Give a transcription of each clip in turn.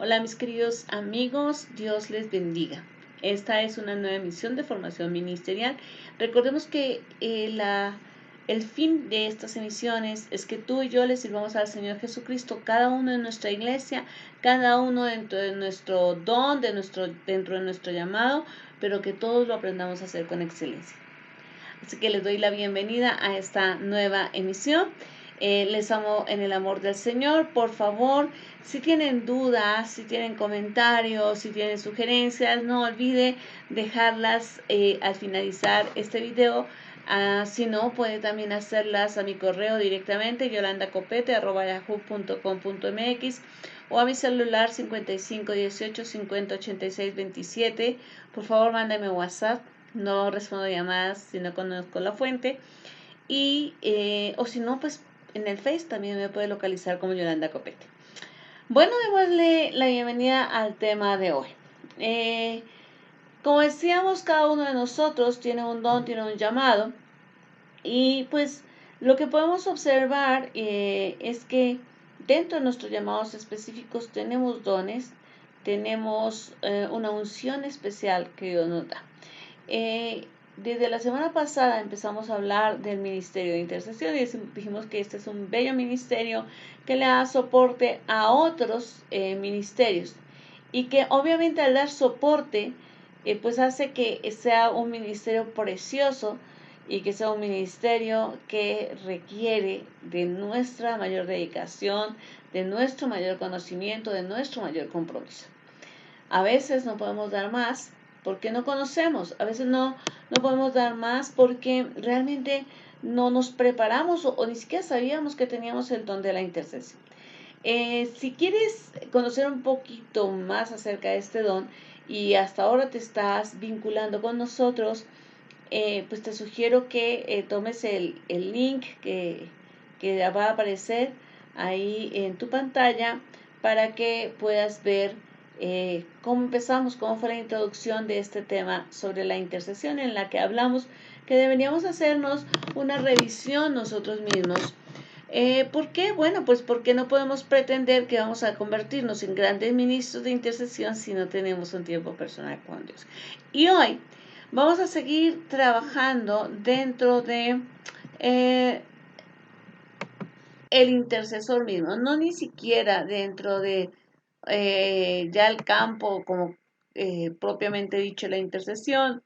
Hola mis queridos amigos, Dios les bendiga. Esta es una nueva emisión de formación ministerial. Recordemos que el fin de estas emisiones es que tú y yo le sirvamos al Señor Jesucristo, cada uno en nuestra iglesia, cada uno dentro de nuestro don, dentro de nuestro llamado, pero que todos lo aprendamos a hacer con excelencia. Así que les doy la bienvenida a esta nueva emisión. Les amo en el amor del Señor. Por favor, si tienen dudas, si tienen comentarios, si tienen sugerencias, no olvide dejarlas al finalizar este video. Si no, puede también hacerlas a mi correo directamente, yolandacopete@yahoo.com.mx, o a mi celular 55 18 50 86 27. Por favor, mándame WhatsApp. No respondo llamadas si no conozco la fuente. O si no, pues en el Face también me puede localizar como Yolanda Copete. Bueno, démosle la bienvenida al tema de hoy. Como decíamos, cada uno de nosotros tiene un don, tiene un llamado. Y pues lo que podemos observar es que dentro de nuestros llamados específicos tenemos dones, tenemos una unción especial que Dios nos da. Desde la semana pasada empezamos a hablar del ministerio de intercesión y dijimos que este es un bello ministerio que le da soporte a otros ministerios y que obviamente al dar soporte pues hace que sea un ministerio precioso y que sea un ministerio que requiere de nuestra mayor dedicación, de nuestro mayor conocimiento, de nuestro mayor compromiso. A veces no podemos dar más porque no conocemos, a veces no podemos dar más porque realmente no nos preparamos o ni siquiera sabíamos que teníamos el don de la intercesión. Si quieres conocer un poquito más acerca de este don y hasta ahora te estás vinculando con nosotros, pues te sugiero que tomes el link que va a aparecer ahí en tu pantalla para que puedas ver cómo empezamos, cómo fue la introducción de este tema sobre la intercesión, en la que hablamos que deberíamos hacernos una revisión nosotros mismos. ¿Por qué? Bueno, pues porque no podemos pretender que vamos a convertirnos en grandes ministros de intercesión si no tenemos un tiempo personal con Dios. Y hoy vamos a seguir trabajando dentro de el intercesor mismo, no ni siquiera dentro de ya el campo como propiamente dicho la intercesión.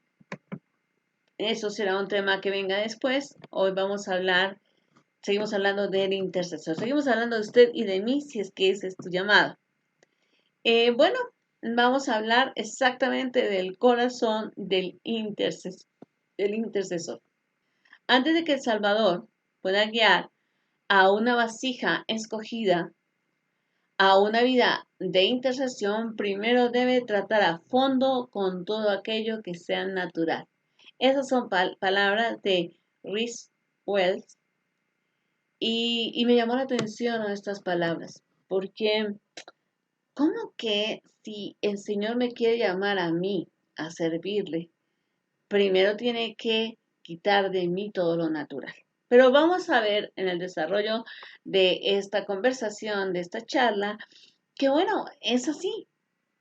Eso será un tema que venga después. Hoy seguimos hablando del intercesor, seguimos hablando de usted y de mí si es que ese es tu llamado. Bueno, vamos a hablar exactamente del corazón del intercesor. Antes de que el Salvador pueda guiar a una vasija escogida a una vida de intercesión, primero debe tratar a fondo con todo aquello que sea natural. Esas son palabras de Rhys Wells y me llamó la atención estas palabras, porque ¿cómo que si el Señor me quiere llamar a mí a servirle, primero tiene que quitar de mí todo lo natural? Pero vamos a ver en el desarrollo de esta conversación, de esta charla, que bueno, es así,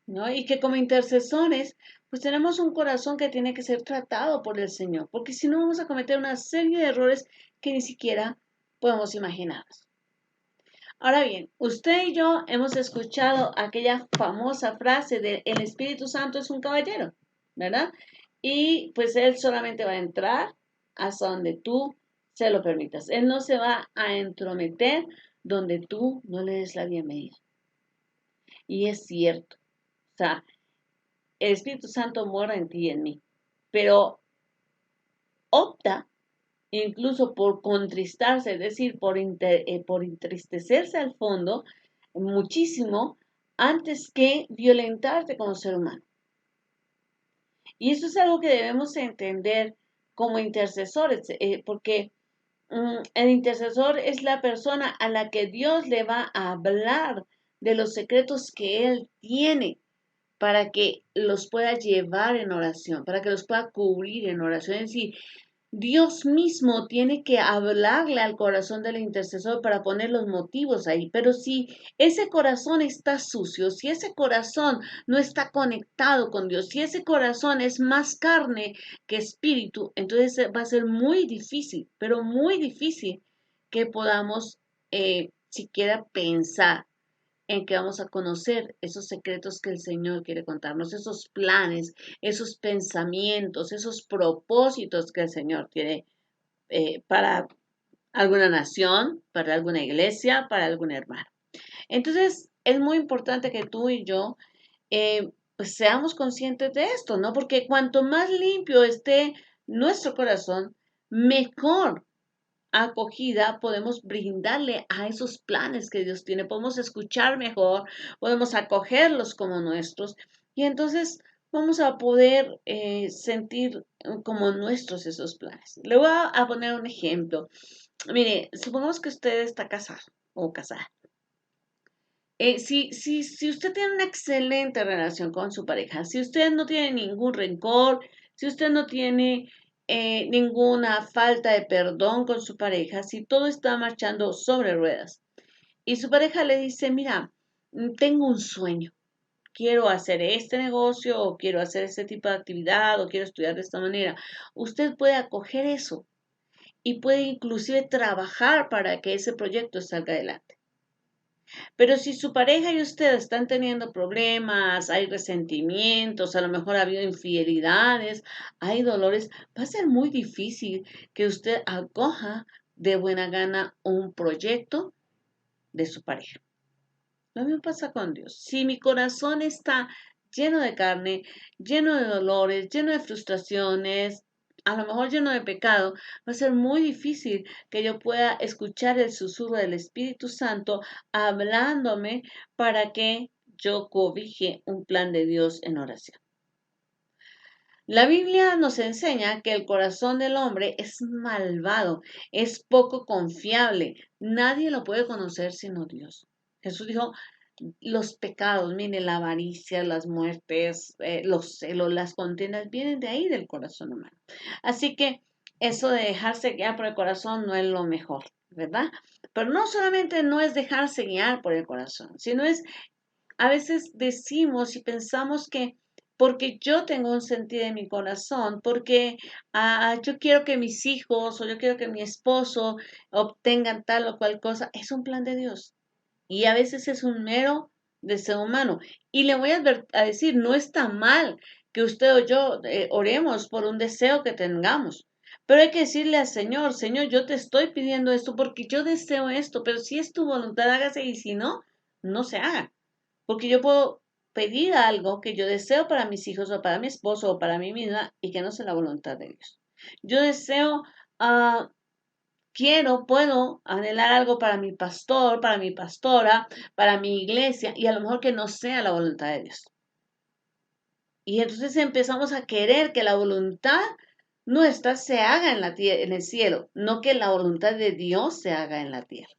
¿no? Y que como intercesores, pues tenemos un corazón que tiene que ser tratado por el Señor, porque si no vamos a cometer una serie de errores que ni siquiera podemos imaginarnos. Ahora bien, usted y yo hemos escuchado aquella famosa frase de el Espíritu Santo es un caballero, ¿verdad? Y pues él solamente va a entrar hasta donde tú se lo permitas. Él no se va a entrometer donde tú no le des la bienvenida. Y es cierto. O sea, el Espíritu Santo mora en ti y en mí, pero opta incluso por contristarse, es decir, por entristecerse al fondo muchísimo antes que violentarte como ser humano. Y eso es algo que debemos entender como intercesores, porque el intercesor es la persona a la que Dios le va a hablar de los secretos que Él tiene para que los pueda llevar en oración, para que los pueda cubrir en oración. Es decir, Dios mismo tiene que hablarle al corazón del intercesor para poner los motivos ahí. Pero si ese corazón está sucio, si ese corazón no está conectado con Dios, si ese corazón es más carne que espíritu, entonces va a ser muy difícil, pero muy difícil que podamos siquiera pensar en que vamos a conocer esos secretos que el Señor quiere contarnos, esos planes, esos pensamientos, esos propósitos que el Señor tiene para alguna nación, para alguna iglesia, para algún hermano. Entonces, es muy importante que tú y yo pues seamos conscientes de esto, ¿no? Porque cuanto más limpio esté nuestro corazón, mejor acogida podemos brindarle a esos planes que Dios tiene, podemos escuchar mejor, podemos acogerlos como nuestros y entonces vamos a poder sentir como nuestros esos planes. Le voy a poner un ejemplo. Mire, supongamos que usted está casado o casada. Si usted tiene una excelente relación con su pareja, si usted no tiene ningún rencor, si usted no tiene ninguna falta de perdón con su pareja, si todo está marchando sobre ruedas y su pareja le dice, mira, tengo un sueño, quiero hacer este negocio o quiero hacer este tipo de actividad o quiero estudiar de esta manera, usted puede acoger eso y puede inclusive trabajar para que ese proyecto salga adelante. Pero si su pareja y usted están teniendo problemas, hay resentimientos, a lo mejor ha habido infidelidades, hay dolores, va a ser muy difícil que usted acoja de buena gana un proyecto de su pareja. Lo mismo pasa con Dios. Si mi corazón está lleno de carne, lleno de dolores, lleno de frustraciones, a lo mejor lleno de pecado, va a ser muy difícil que yo pueda escuchar el susurro del Espíritu Santo hablándome para que yo cobije un plan de Dios en oración. La Biblia nos enseña que el corazón del hombre es malvado, es poco confiable. Nadie lo puede conocer sino Dios. Jesús dijo, los pecados, miren, la avaricia, las muertes, los celos, las contiendas, vienen de ahí del corazón humano. Así que eso de dejarse guiar por el corazón no es lo mejor, ¿verdad? Pero no solamente no es dejarse guiar por el corazón, sino es, a veces decimos y pensamos que porque yo tengo un sentido en mi corazón, porque yo quiero que mis hijos o yo quiero que mi esposo obtengan tal o cual cosa, es un plan de Dios. Y a veces es un mero deseo humano. Y le voy a decir, no está mal que usted o yo oremos por un deseo que tengamos. Pero hay que decirle al Señor, Señor, yo te estoy pidiendo esto porque yo deseo esto, pero si es tu voluntad, hágase y si no, no se haga. Porque yo puedo pedir algo que yo deseo para mis hijos o para mi esposo o para mí misma y que no sea la voluntad de Dios. Yo deseo, ah, quiero, puedo anhelar algo para mi pastor, para mi pastora, para mi iglesia y a lo mejor que no sea la voluntad de Dios. Y entonces empezamos a querer que la voluntad nuestra se haga en la tierra, en el cielo, no que la voluntad de Dios se haga en la tierra.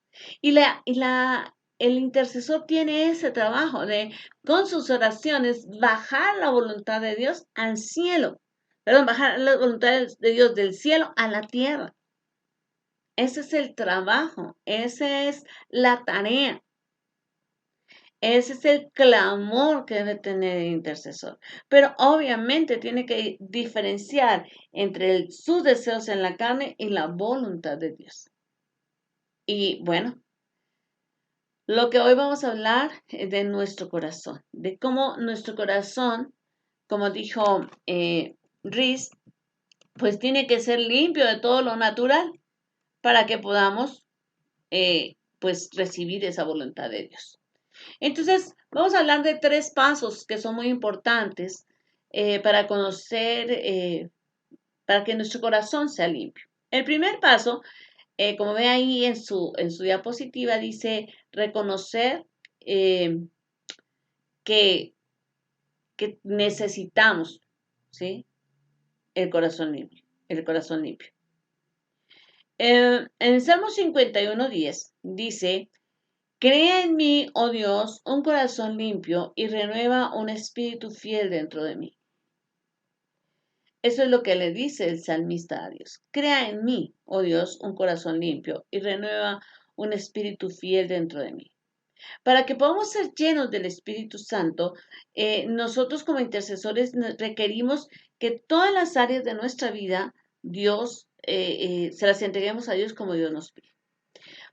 El intercesor tiene ese trabajo de, con sus oraciones, bajar la voluntad de Dios al cielo. Perdón, bajar la voluntad de Dios del cielo a la tierra. Ese es el trabajo, esa es la tarea. Ese es el clamor que debe tener el intercesor. Pero obviamente tiene que diferenciar entre sus deseos en la carne y la voluntad de Dios. Y bueno, lo que hoy vamos a hablar es de nuestro corazón, de cómo nuestro corazón, como dijo Riz, pues tiene que ser limpio de todo lo natural para que podamos pues recibir esa voluntad de Dios. Entonces, vamos a hablar de 3 pasos que son muy importantes para conocer, para que nuestro corazón sea limpio. El primer paso, como ve ahí en su diapositiva, dice reconocer eh, que, que necesitamos, ¿sí? El corazón limpio, el corazón limpio. En el Salmo 51:10 dice, crea en mí, oh Dios, un corazón limpio y renueva un espíritu fiel dentro de mí. Eso es lo que le dice el salmista a Dios. Crea en mí, oh Dios, un corazón limpio y renueva un espíritu fiel dentro de mí. Para que podamos ser llenos del Espíritu Santo, nosotros como intercesores requerimos que todas las áreas de nuestra vida, Dios, se las entreguemos a Dios como Dios nos pide.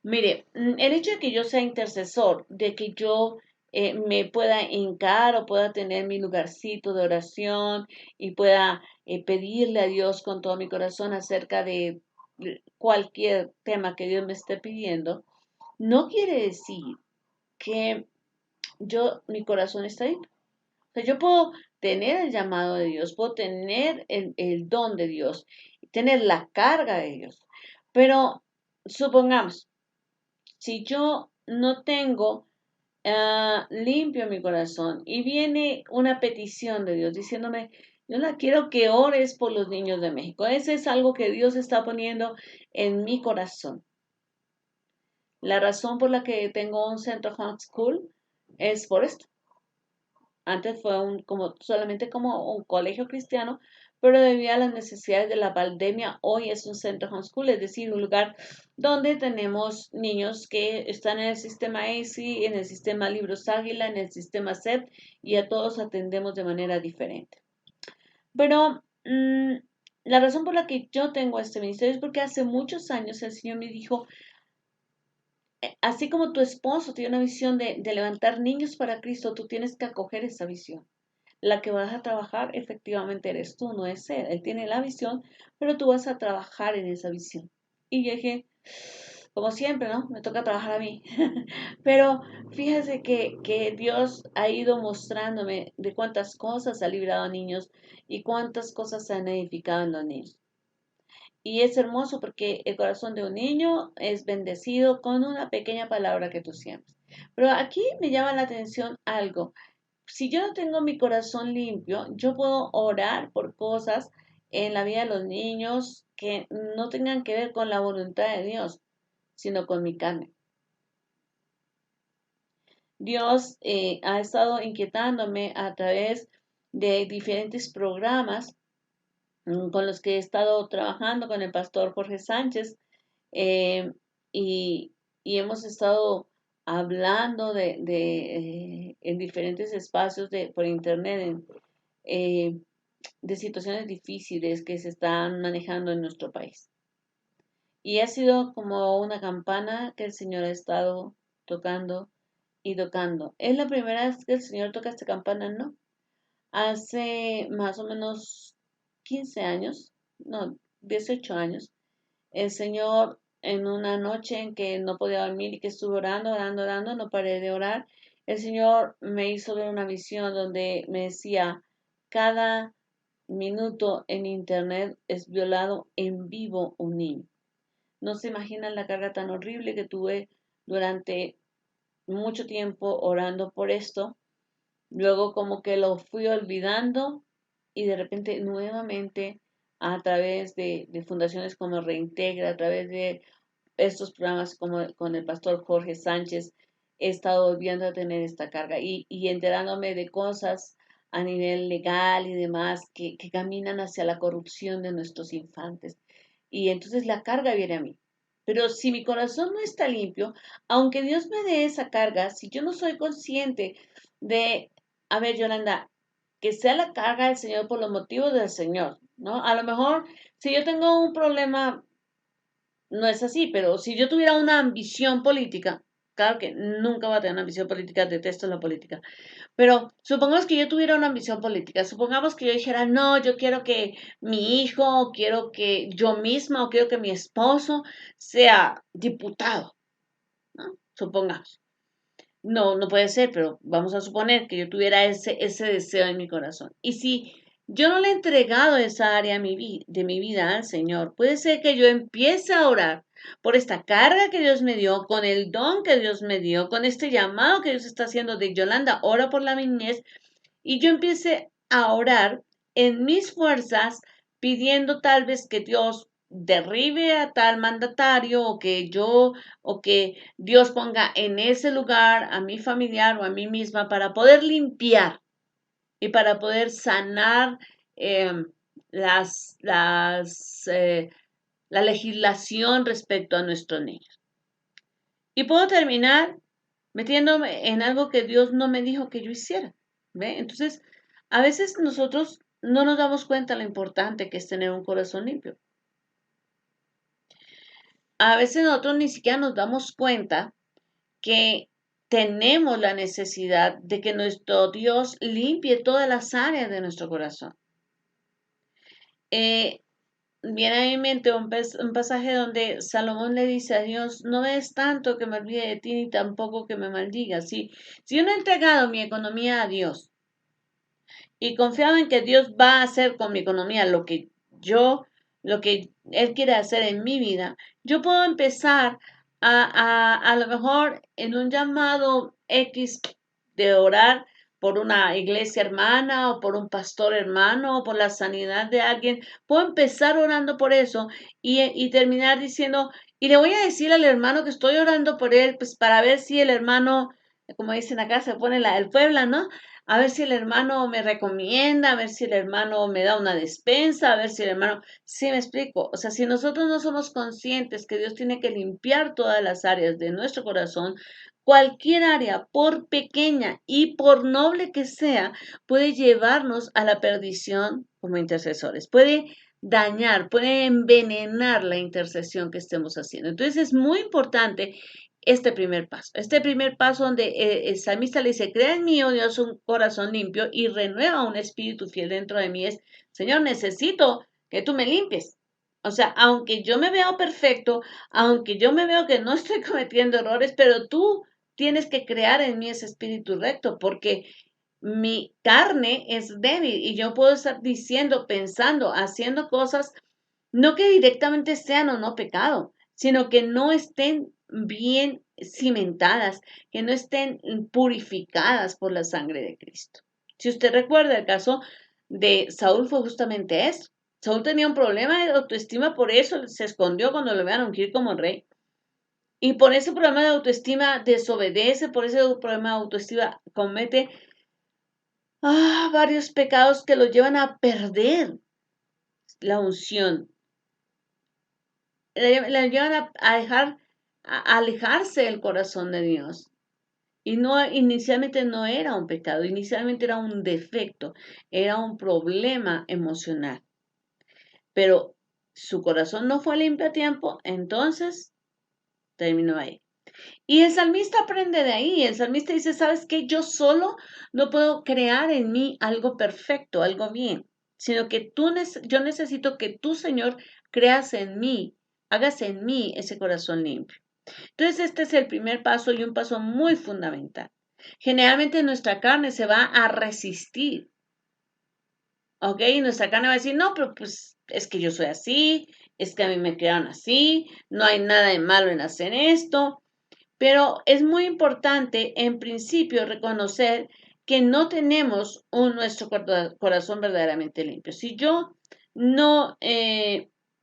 Mire, el hecho de que yo sea intercesor, de que yo me pueda hincar o pueda tener mi lugarcito de oración y pueda pedirle a Dios con todo mi corazón acerca de cualquier tema que Dios me esté pidiendo, no quiere decir que mi corazón está ahí. O sea, yo puedo tener el llamado de Dios, puedo tener el don de Dios, tener la carga de Dios. Pero supongamos, si yo no tengo limpio mi corazón y viene una petición de Dios diciéndome, yo la quiero que ores por los niños de México. Ese es algo que Dios está poniendo en mi corazón. La razón por la que tengo un centro homeschool es por esto. Antes fue solamente como un colegio cristiano, pero debido a las necesidades de la pandemia, hoy es un centro homeschool, es decir, un lugar donde tenemos niños que están en el sistema ACE, en el sistema Libros Águila, en el sistema SEP, y a todos atendemos de manera diferente. Pero la razón por la que yo tengo este ministerio es porque hace muchos años el Señor me dijo, así como tu esposo tiene una visión de levantar niños para Cristo, tú tienes que acoger esa visión. La que vas a trabajar efectivamente eres tú, no es él. Él tiene la visión, pero tú vas a trabajar en esa visión. Y yo dije, como siempre, ¿no? Me toca trabajar a mí. Pero fíjese que Dios ha ido mostrándome de cuántas cosas ha librado a niños y cuántas cosas se han edificado en los niños. Y es hermoso porque el corazón de un niño es bendecido con una pequeña palabra que tú siembras. Pero aquí me llama la atención algo. Si yo no tengo mi corazón limpio, yo puedo orar por cosas en la vida de los niños que no tengan que ver con la voluntad de Dios, sino con mi carne. Dios ha estado inquietándome a través de diferentes programas con los que he estado trabajando con el pastor Jorge Sánchez eh, y, y hemos estado hablando en diferentes espacios por internet eh, de situaciones difíciles que se están manejando en nuestro país. Y ha sido como una campana que el Señor ha estado tocando y tocando. ¿Es la primera vez que el Señor toca esta campana? No. Hace más o menos 15 años, no, 18 años, el Señor en una noche en que no podía dormir y que estuve orando, orando, orando, no paré de orar, el Señor me hizo ver una visión donde me decía, cada minuto en internet es violado en vivo un niño. No se imaginan la carga tan horrible que tuve durante mucho tiempo orando por esto. Luego como que lo fui olvidando y de repente nuevamente a través de fundaciones como Reintegra, a través de estos programas como con el pastor Jorge Sánchez, he estado volviendo a tener esta carga y enterándome de cosas a nivel legal y demás que caminan hacia la corrupción de nuestros infantes. Y entonces la carga viene a mí. Pero si mi corazón no está limpio, aunque Dios me dé esa carga, si yo no soy consciente de, a ver, Yolanda, que sea la carga del Señor por los motivos del Señor, ¿no? A lo mejor, si yo tengo un problema no es así, pero si yo tuviera una ambición política, claro que nunca voy a tener una ambición política, detesto la política, pero supongamos que yo tuviera una ambición política, supongamos que yo dijera, no, yo quiero que mi hijo, o quiero que yo misma, o quiero que mi esposo sea diputado, ¿no? Supongamos. No, no puede ser, pero vamos a suponer que yo tuviera ese deseo en mi corazón. Y si yo no le he entregado esa área de mi vida al Señor, puede ser que yo empiece a orar por esta carga que Dios me dio, con el don que Dios me dio, con este llamado que Dios está haciendo de Yolanda, ora por la niñez, y yo empiece a orar en mis fuerzas, pidiendo tal vez que Dios derribe a tal mandatario o que Dios ponga en ese lugar a mi familiar o a mí misma para poder limpiar y para poder sanar las, las, eh, la legislación respecto a nuestros niños. Y puedo terminar metiéndome en algo que Dios no me dijo que yo hiciera. ¿Ve? Entonces, a veces nosotros no nos damos cuenta lo importante que es tener un corazón limpio. A veces nosotros ni siquiera nos damos cuenta que tenemos la necesidad de que nuestro Dios limpie todas las áreas de nuestro corazón. Eh, Viene a mi mente un pasaje donde Salomón le dice a Dios, no es tanto que me olvide de ti ni tampoco que me maldigas. Si yo no he entregado mi economía a Dios y confiado en que Dios va a hacer con mi economía lo que Él quiere hacer en mi vida, yo puedo empezar a lo mejor en un llamado X de orar por una iglesia hermana o por un pastor hermano o por la sanidad de alguien. Puedo empezar orando por eso y terminar diciendo, y le voy a decir al hermano que estoy orando por él, pues para ver si el hermano, como dicen acá, se pone el Puebla, ¿no? A ver si el hermano me recomienda, a ver si el hermano me da una despensa, a ver si el hermano, sí me explico, o sea, si nosotros no somos conscientes que Dios tiene que limpiar todas las áreas de nuestro corazón, cualquier área, por pequeña y por noble que sea, puede llevarnos a la perdición como intercesores, puede dañar, puede envenenar la intercesión que estemos haciendo. Entonces es muy importante este primer paso donde el salmista le dice, crea en mí, oh Dios, un corazón limpio y renueva un espíritu fiel dentro de mí, es, Señor, necesito que tú me limpies. O sea, aunque yo me veo perfecto, aunque yo me veo que no estoy cometiendo errores, pero tú tienes que crear en mí ese espíritu recto, porque mi carne es débil y yo puedo estar diciendo, pensando, haciendo cosas, no que directamente sean o no pecado, sino que no estén bien cimentadas, que no estén purificadas por la sangre de Cristo. Si usted recuerda el caso de Saúl fue justamente eso. Saúl tenía un problema de autoestima, por eso se escondió cuando lo iban a ungir como rey. Y por ese problema de autoestima desobedece, por ese problema de autoestima comete varios pecados que lo llevan a perder la unción. Le llevan a dejar, a alejarse del corazón de Dios. Y no, inicialmente no era un pecado, inicialmente era un defecto, era un problema emocional. Pero su corazón no fue limpio a tiempo, entonces terminó ahí. Y el salmista aprende de ahí. El salmista dice, ¿sabes qué? Yo solo no puedo crear en mí algo perfecto, algo bien, sino que yo necesito que tú, Señor, creas en mí, hagas en mí ese corazón limpio. Entonces, este es el primer paso y un paso muy fundamental. Generalmente nuestra carne se va a resistir, ¿ok? Y nuestra carne va a decir, no, pero pues es que yo soy así, es que a mí me crearon así, no hay nada de malo en hacer esto. Pero es muy importante, en principio, reconocer que no tenemos nuestro corazón verdaderamente limpio. Si yo no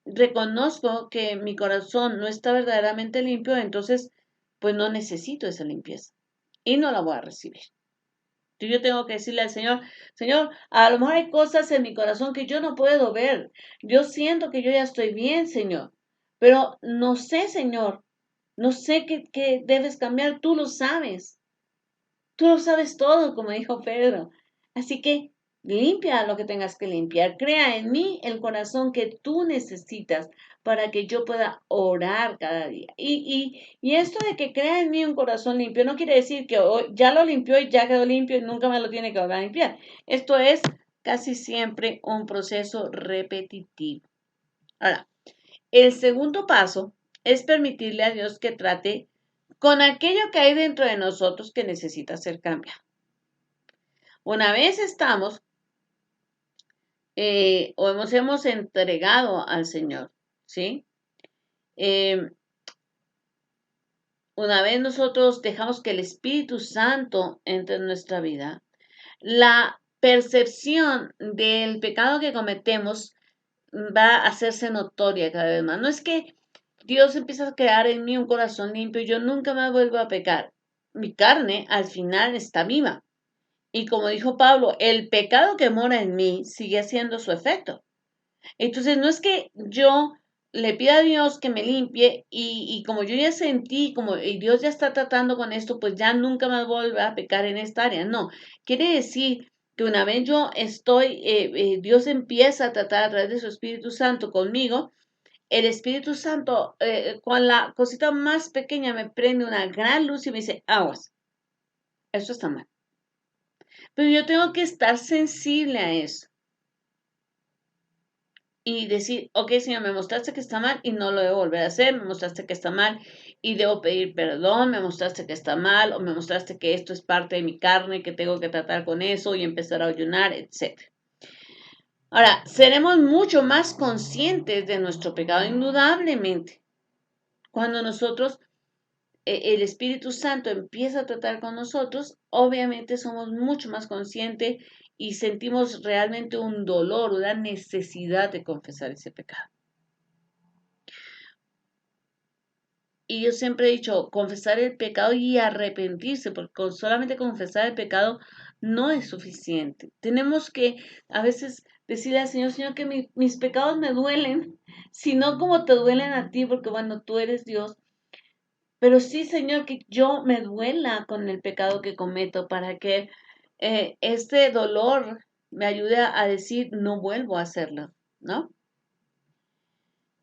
reconozco que mi corazón no está verdaderamente limpio, entonces, pues no necesito esa limpieza y no la voy a recibir. Yo tengo que decirle al Señor, Señor, a lo mejor hay cosas en mi corazón que yo no puedo ver. Yo siento que yo ya estoy bien, Señor, pero no sé, Señor, no sé qué debes cambiar, tú lo sabes. Tú lo sabes todo, como dijo Pedro. Así que limpia lo que tengas que limpiar. Crea en mí el corazón que tú necesitas para que yo pueda orar cada día. Y esto de que crea en mí un corazón limpio no quiere decir que ya lo limpió y ya quedó limpio y nunca me lo tiene que volver a limpiar. Esto es casi siempre un proceso repetitivo. Ahora, el segundo paso es permitirle a Dios que trate con aquello que hay dentro de nosotros que necesita ser cambiado. Una vez estamos o hemos entregado al Señor, ¿sí? Eh, una vez nosotros dejamos que el Espíritu Santo entre en nuestra vida, la percepción del pecado que cometemos va a hacerse notoria cada vez más. No es que Dios empieza a crear en mí un corazón limpio y yo nunca más vuelvo a pecar. Mi carne al final está viva. Y como dijo Pablo, el pecado que mora en mí sigue haciendo su efecto. Entonces, no es que yo le pida a Dios que me limpie y como yo ya sentí, como y Dios ya está tratando con esto, pues ya nunca más vuelvo a pecar en esta área. No, quiere decir que una vez yo estoy, Dios empieza a tratar a través de su Espíritu Santo conmigo, el Espíritu Santo con la cosita más pequeña me prende una gran luz y me dice, aguas, eso está mal. Pero yo tengo que estar sensible a eso y decir, ok, Señor, me mostraste que está mal y no lo debo volver a hacer, me mostraste que está mal y debo pedir perdón, me mostraste que está mal o me mostraste que esto es parte de mi carne, que tengo que tratar con eso y empezar a ayunar, etc. Ahora, seremos mucho más conscientes de nuestro pecado, indudablemente, cuando nosotros, el Espíritu Santo empieza a tratar con nosotros, obviamente somos mucho más conscientes y sentimos realmente un dolor, una necesidad de confesar ese pecado. Y yo siempre he dicho, confesar el pecado y arrepentirse, porque solamente confesar el pecado no es suficiente. Tenemos que a veces decirle al Señor, Señor, que mis pecados me duelen, sino como te duelen a ti, porque bueno, tú eres Dios. Pero sí, Señor, que yo me duela con el pecado que cometo para que este dolor me ayude a decir, no vuelvo a hacerlo, ¿no?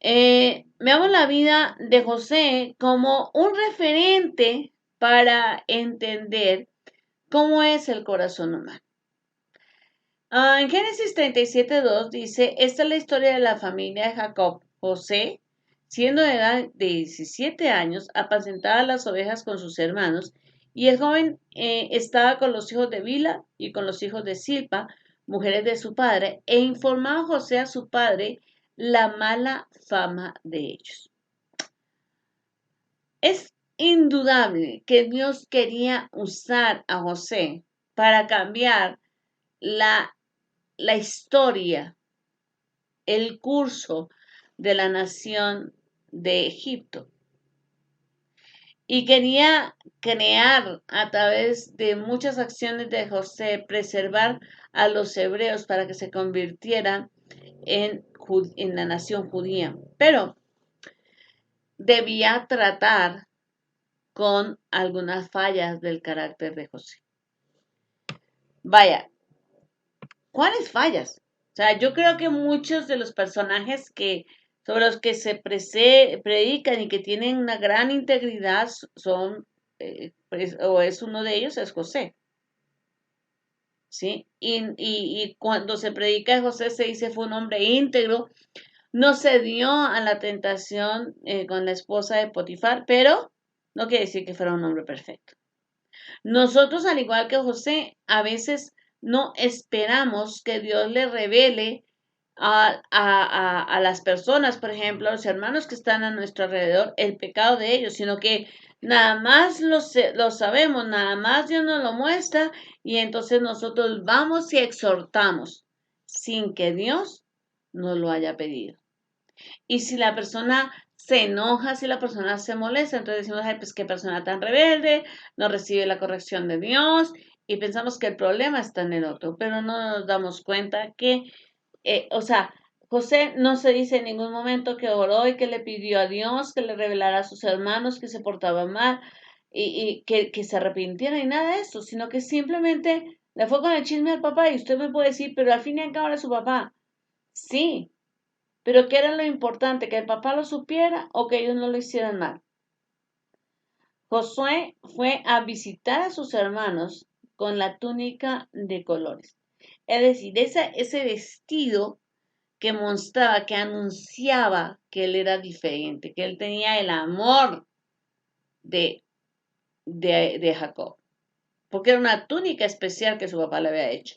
Veamos la vida de José como un referente para entender cómo es el corazón humano. En Génesis 37:2 dice, esta es la historia de la familia de Jacob. José, siendo de edad de 17 años, apacentaba las ovejas con sus hermanos, y el joven estaba con los hijos de Bila y con los hijos de Silpa, mujeres de su padre, e informaba José a su padre la mala fama de ellos. Es indudable que Dios quería usar a José para cambiar la, la historia, el curso de la nación de Egipto. Y quería crear a través de muchas acciones de José, preservar a los hebreos para que se convirtieran en la nación judía. Pero debía tratar con algunas fallas del carácter de José. Vaya, ¿cuáles fallas? O sea, yo creo que muchos de los personajes sobre los que se predican y que tienen una gran integridad son, o es uno de ellos, es José. ¿Sí? Y cuando se predica de José se dice fue un hombre íntegro, no se dio a la tentación con la esposa de Potifar, pero no quiere decir que fuera un hombre perfecto. Nosotros, al igual que José, a veces no esperamos que Dios le revele a las personas, por ejemplo, a los hermanos que están a nuestro alrededor, el pecado de ellos, sino que nada más lo sabemos, nada más Dios nos lo muestra y entonces nosotros vamos y exhortamos sin que Dios nos lo haya pedido. Y si la persona se enoja, si la persona se molesta, entonces decimos, ay, pues qué persona tan rebelde, no recibe la corrección de Dios y pensamos que el problema está en el otro, pero no nos damos cuenta que, o sea, José no se dice en ningún momento que oró y que le pidió a Dios que le revelara a sus hermanos que se portaban mal y que se arrepintiera y nada de eso, sino que simplemente le fue con el chisme al papá y usted me puede decir, pero al fin y al cabo era su papá. Sí, pero ¿qué era lo importante? ¿Que el papá lo supiera o que ellos no lo hicieran mal? Josué fue a visitar a sus hermanos con la túnica de colores. Es decir, ese vestido que mostraba, que anunciaba que él era diferente, que él tenía el amor de, de Jacob. Porque era una túnica especial que su papá le había hecho.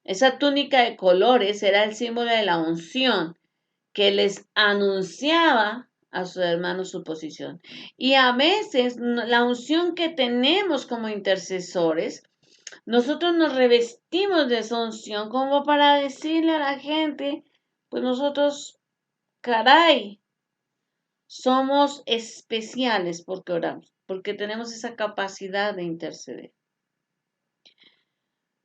Esa túnica de colores era el símbolo de la unción que les anunciaba a sus hermanos su posición. Y a veces la unción que tenemos como intercesores, nosotros nos revestimos de esa unción como para decirle a la gente, pues nosotros, caray, somos especiales porque oramos, porque tenemos esa capacidad de interceder.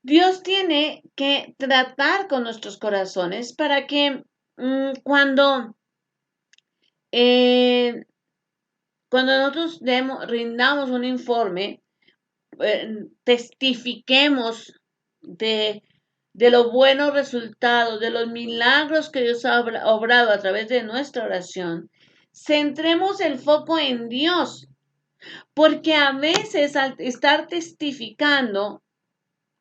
Dios tiene que tratar con nuestros corazones para que cuando, eh, cuando nosotros rindamos un informe, testifiquemos de, de los buenos resultados, de los milagros que Dios ha obrado a través de nuestra oración. Centremos el foco en Dios, porque a veces al estar testificando,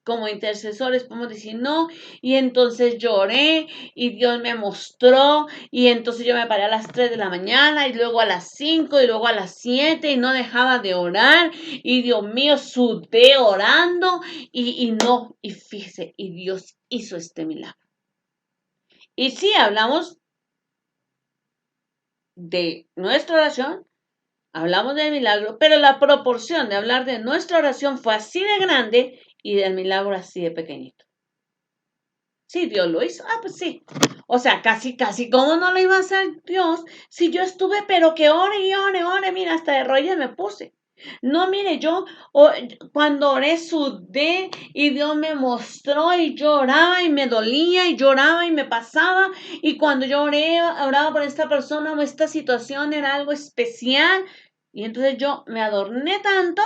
como intercesores podemos decir, no, y entonces lloré y Dios me mostró y entonces yo me paré a las 3 de la mañana y luego a las 5 y luego a las 7 y no dejaba de orar y Dios mío, sudé orando y no, y fíjese, y Dios hizo este milagro. Y sí, hablamos de nuestra oración, hablamos del milagro, pero la proporción de hablar de nuestra oración fue así de grande y del milagro así de pequeñito. Sí, Dios lo hizo. Ah, pues sí. O sea, casi, ¿cómo no lo iba a hacer Dios? Si yo estuve, pero que ore y ore, mira, hasta de rodillas me puse. No, mire, yo cuando oré sudé y Dios me mostró y lloraba y me dolía y lloraba y me pasaba. Y cuando yo oraba por esta persona o esta situación era algo especial. Y entonces yo me adorné tanto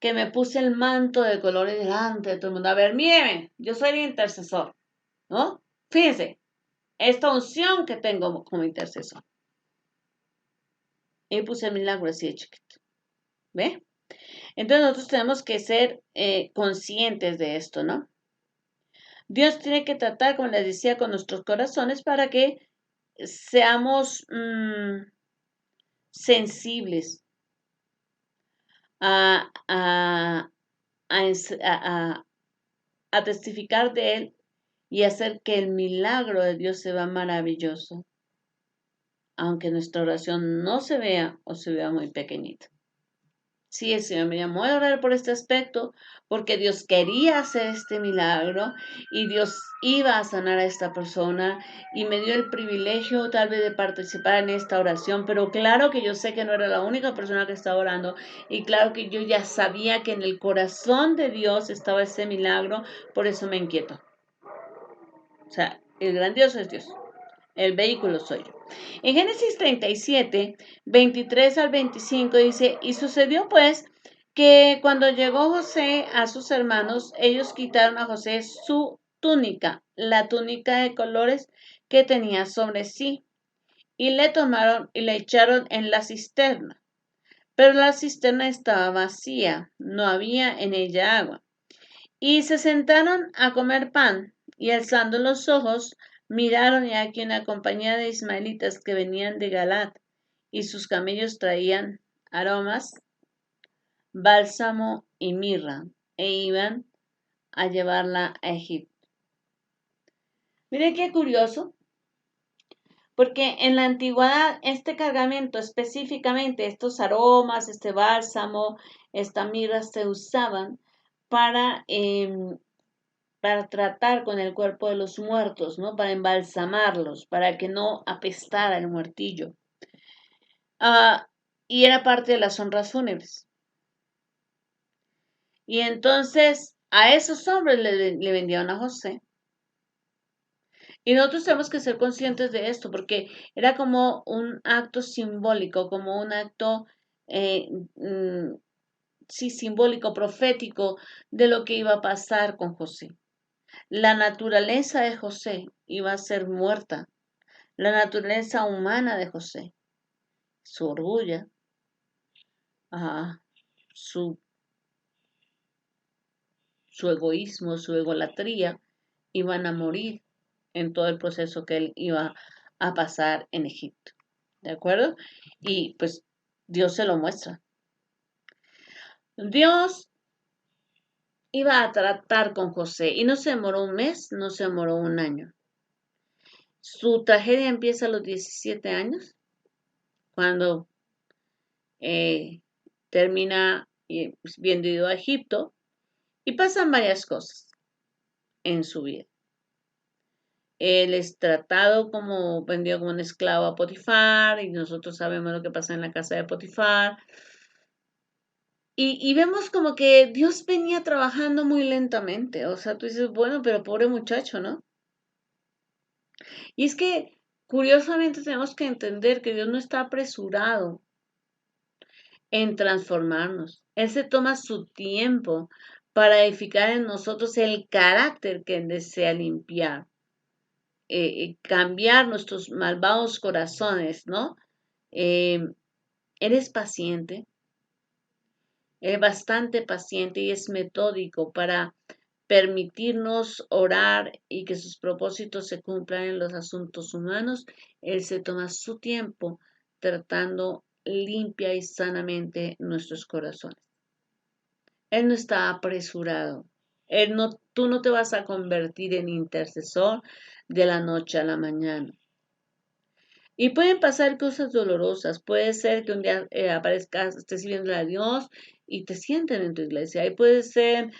que me puse el manto de colores delante de todo el mundo. A ver, míreme, yo soy el intercesor, ¿no? Fíjense, esta unción que tengo como intercesor. Y puse el milagro así de chiquito, ¿ve? Entonces nosotros tenemos que ser conscientes de esto, ¿no? Dios tiene que tratar, como les decía, con nuestros corazones para que seamos sensibles a, a, a, a testificar de Él y hacer que el milagro de Dios se vea maravilloso, aunque nuestra oración no se vea o se vea muy pequeñita. Sí, el Señor me llamó a orar por este aspecto, porque Dios quería hacer este milagro y Dios iba a sanar a esta persona y me dio el privilegio tal vez de participar en esta oración, pero claro que yo sé que no era la única persona que estaba orando y claro que yo ya sabía que en el corazón de Dios estaba ese milagro, por eso me inquieto. O sea, el grandioso es Dios. El vehículo soy yo. En Génesis 37, 23 al 25 dice, y sucedió pues que cuando llegó José a sus hermanos, ellos quitaron a José su túnica, la túnica de colores que tenía sobre sí, y le tomaron y le echaron en la cisterna. Pero la cisterna estaba vacía, no había en ella agua. Y se sentaron a comer pan, y alzando los ojos, miraron y aquí una compañía de ismaelitas que venían de Galat, y sus camellos traían aromas, bálsamo y mirra, e iban a llevarla a Egipto. Mire qué curioso, porque en la antigüedad este cargamento, específicamente estos aromas, este bálsamo, esta mirra, se usaban para para tratar con el cuerpo de los muertos, ¿no? Para embalsamarlos, para que no apestara el muertillo. Y era parte de las honras fúnebres. Y entonces a esos hombres le vendieron a José. Y nosotros tenemos que ser conscientes de esto, porque era como un acto simbólico, como un acto, eh, mm, sí, simbólico, profético de lo que iba a pasar con José. La naturaleza de José iba a ser muerta. La naturaleza humana de José, su orgullo, su, su egoísmo, su egolatría, iban a morir en todo el proceso que él iba a pasar en Egipto. ¿De acuerdo? Y pues Dios se lo muestra. Dios iba a tratar con José y no se demoró un mes, no se demoró un año. Su tragedia empieza a los 17 años, cuando termina viendo ido a Egipto y pasan varias cosas en su vida. Él es tratado como, vendido como un esclavo a Potifar y nosotros sabemos lo que pasa en la casa de Potifar. Y vemos como que Dios venía trabajando muy lentamente. O sea, tú dices, bueno, pero pobre muchacho, ¿no? Y es que curiosamente tenemos que entender que Dios no está apresurado en transformarnos. Él se toma su tiempo para edificar en nosotros el carácter que Él desea limpiar, cambiar nuestros malvados corazones, ¿no? Eh, Él es paciente, es bastante paciente y es metódico para permitirnos orar y que sus propósitos se cumplan en los asuntos humanos. Él se toma su tiempo tratando limpia y sanamente nuestros corazones. Él no está apresurado. Tú no te vas a convertir en intercesor de la noche a la mañana. Y pueden pasar cosas dolorosas. Puede ser que un día aparezcas, estés sirviendo a Dios y te sienten en tu iglesia. Y puede ser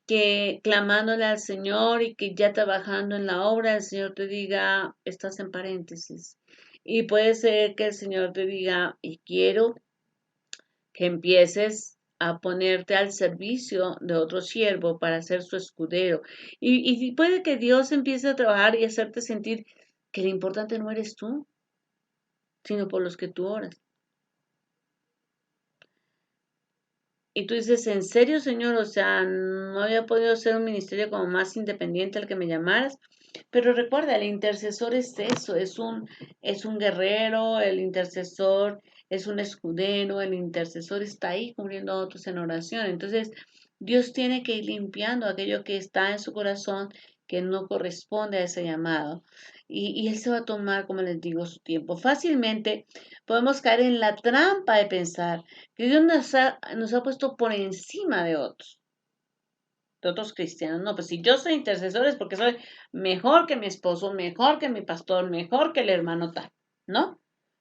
que clamándole al Señor y que ya trabajando en la obra, el Señor te diga, estás en paréntesis. Y puede ser que el Señor te diga, y quiero que empieces a ponerte al servicio de otro siervo para ser su escudero. Y puede que Dios empiece a trabajar y hacerte sentir que lo importante no eres tú, sino por los que tú oras. Y tú dices, ¿en serio, Señor? O sea, no había podido ser un ministerio como más independiente al que me llamaras. Pero recuerda, el intercesor es eso, es un guerrero, el intercesor es un escudero, el intercesor está ahí cubriendo a otros en oración. Entonces, Dios tiene que ir limpiando aquello que está en su corazón que no corresponde a ese llamado. Y Él se va a tomar, como les digo, su tiempo. Fácilmente podemos caer en la trampa de pensar que Dios nos ha puesto por encima de otros cristianos. No, pues si yo soy intercesor es porque soy mejor que mi esposo, mejor que mi pastor, mejor que el hermano tal, ¿no?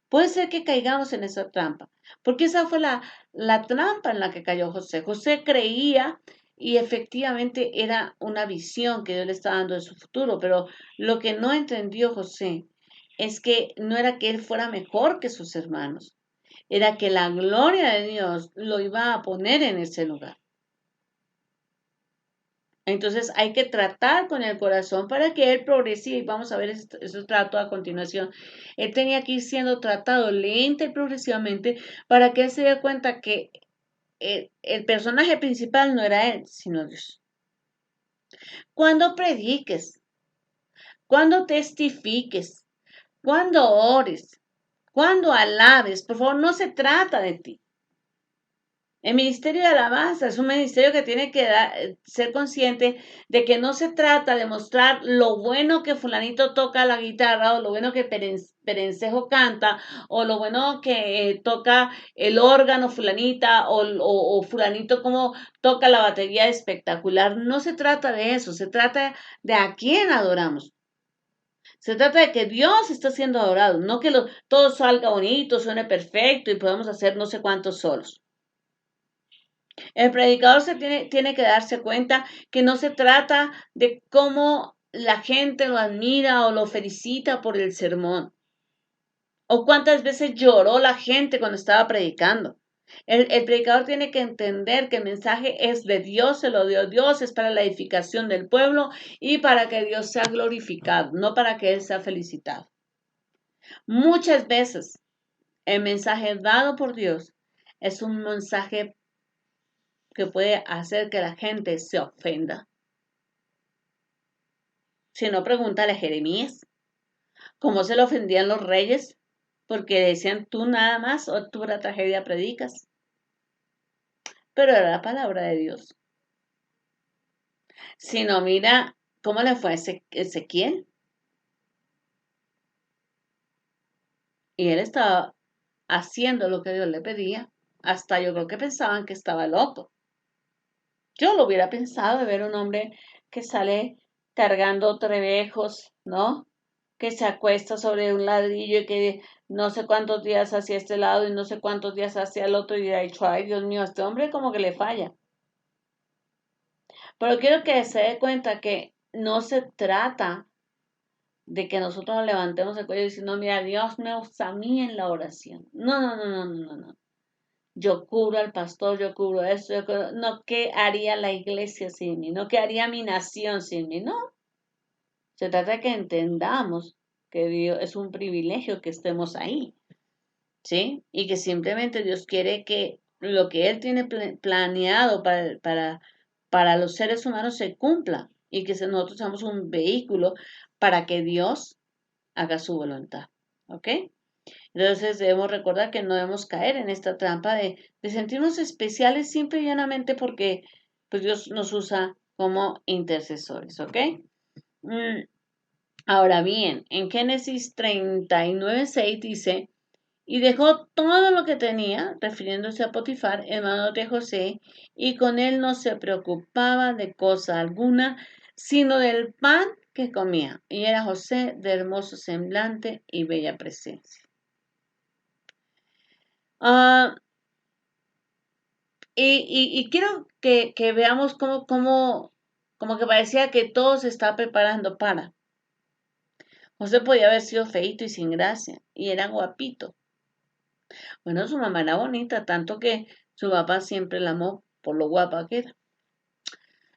Puede ser que caigamos en esa trampa, porque esa fue la trampa en la que cayó José. José creía y efectivamente era una visión que Dios le estaba dando de su futuro, pero lo que no entendió José es que no era que él fuera mejor que sus hermanos, era que la gloria de Dios lo iba a poner en ese lugar. Entonces hay que tratar con el corazón para que él progrese y vamos a ver ese trato a continuación. Él tenía que ir siendo tratado lenta y progresivamente para que él se dé cuenta que el personaje principal no era él, sino Dios. Cuando prediques, cuando testifiques, cuando ores, cuando alabes, por favor, no se trata de ti. El ministerio de alabanza es un ministerio que tiene que ser consciente de que no se trata de mostrar lo bueno que fulanito toca la guitarra o lo bueno que Perencejo canta o lo bueno que toca el órgano fulanita o fulanito como toca la batería espectacular. No se trata de eso, se trata de a quién adoramos. Se trata de que Dios está siendo adorado, no que todo salga bonito, suene perfecto y podamos hacer no sé cuántos solos. El predicador tiene que darse cuenta que no se trata de cómo la gente lo admira o lo felicita por el sermón, o cuántas veces lloró la gente cuando estaba predicando. El predicador tiene que entender que el mensaje es de Dios, se lo dio Dios, es para la edificación del pueblo y para que Dios sea glorificado, no para que Él sea felicitado. Muchas veces el mensaje dado por Dios es un mensaje que puede hacer que la gente se ofenda. Si no, pregúntale a Jeremías cómo se le ofendían los reyes porque decían tú nada más o tú la tragedia predicas. Pero era la palabra de Dios. Si no, mira cómo le fue a Ezequiel. Y él estaba haciendo lo que Dios le pedía. Hasta yo creo que pensaban que estaba loco. Yo lo hubiera pensado de ver un hombre que sale cargando trebejos, ¿no? Que se acuesta sobre un ladrillo y que no sé cuántos días hacia este lado y no sé cuántos días hacia el otro y ha dicho, ay Dios mío, a este hombre como que le falla. Pero quiero que se dé cuenta que no se trata de que nosotros nos levantemos el cuello diciendo, mira, Dios me usa a mí en la oración. No, no, no, no, no, no. yo cubro al pastor, yo cubro esto, no, ¿qué haría la iglesia sin mí? No, ¿qué haría mi nación sin mí? No, se trata de que entendamos que Dios es un privilegio que estemos ahí, ¿sí? Y que simplemente Dios quiere que lo que Él tiene planeado para los seres humanos se cumpla y que nosotros seamos un vehículo para que Dios haga su voluntad, ¿ok? Entonces debemos recordar que no debemos caer en esta trampa de sentirnos especiales simple y llanamente porque pues Dios nos usa como intercesores, ¿ok? Mm, Ahora bien, en Génesis 39:6 dice, y dejó todo lo que tenía, refiriéndose a Potifar, hermano de José, y con él no se preocupaba de cosa alguna, sino del pan que comía. Y era José de hermoso semblante y bella presencia. Ah, y quiero que veamos como que parecía que todo se estaba preparando para. José podía haber sido feíto y sin gracia, y era guapito. Bueno, su mamá era bonita, tanto que su papá siempre la amó por lo guapa que era.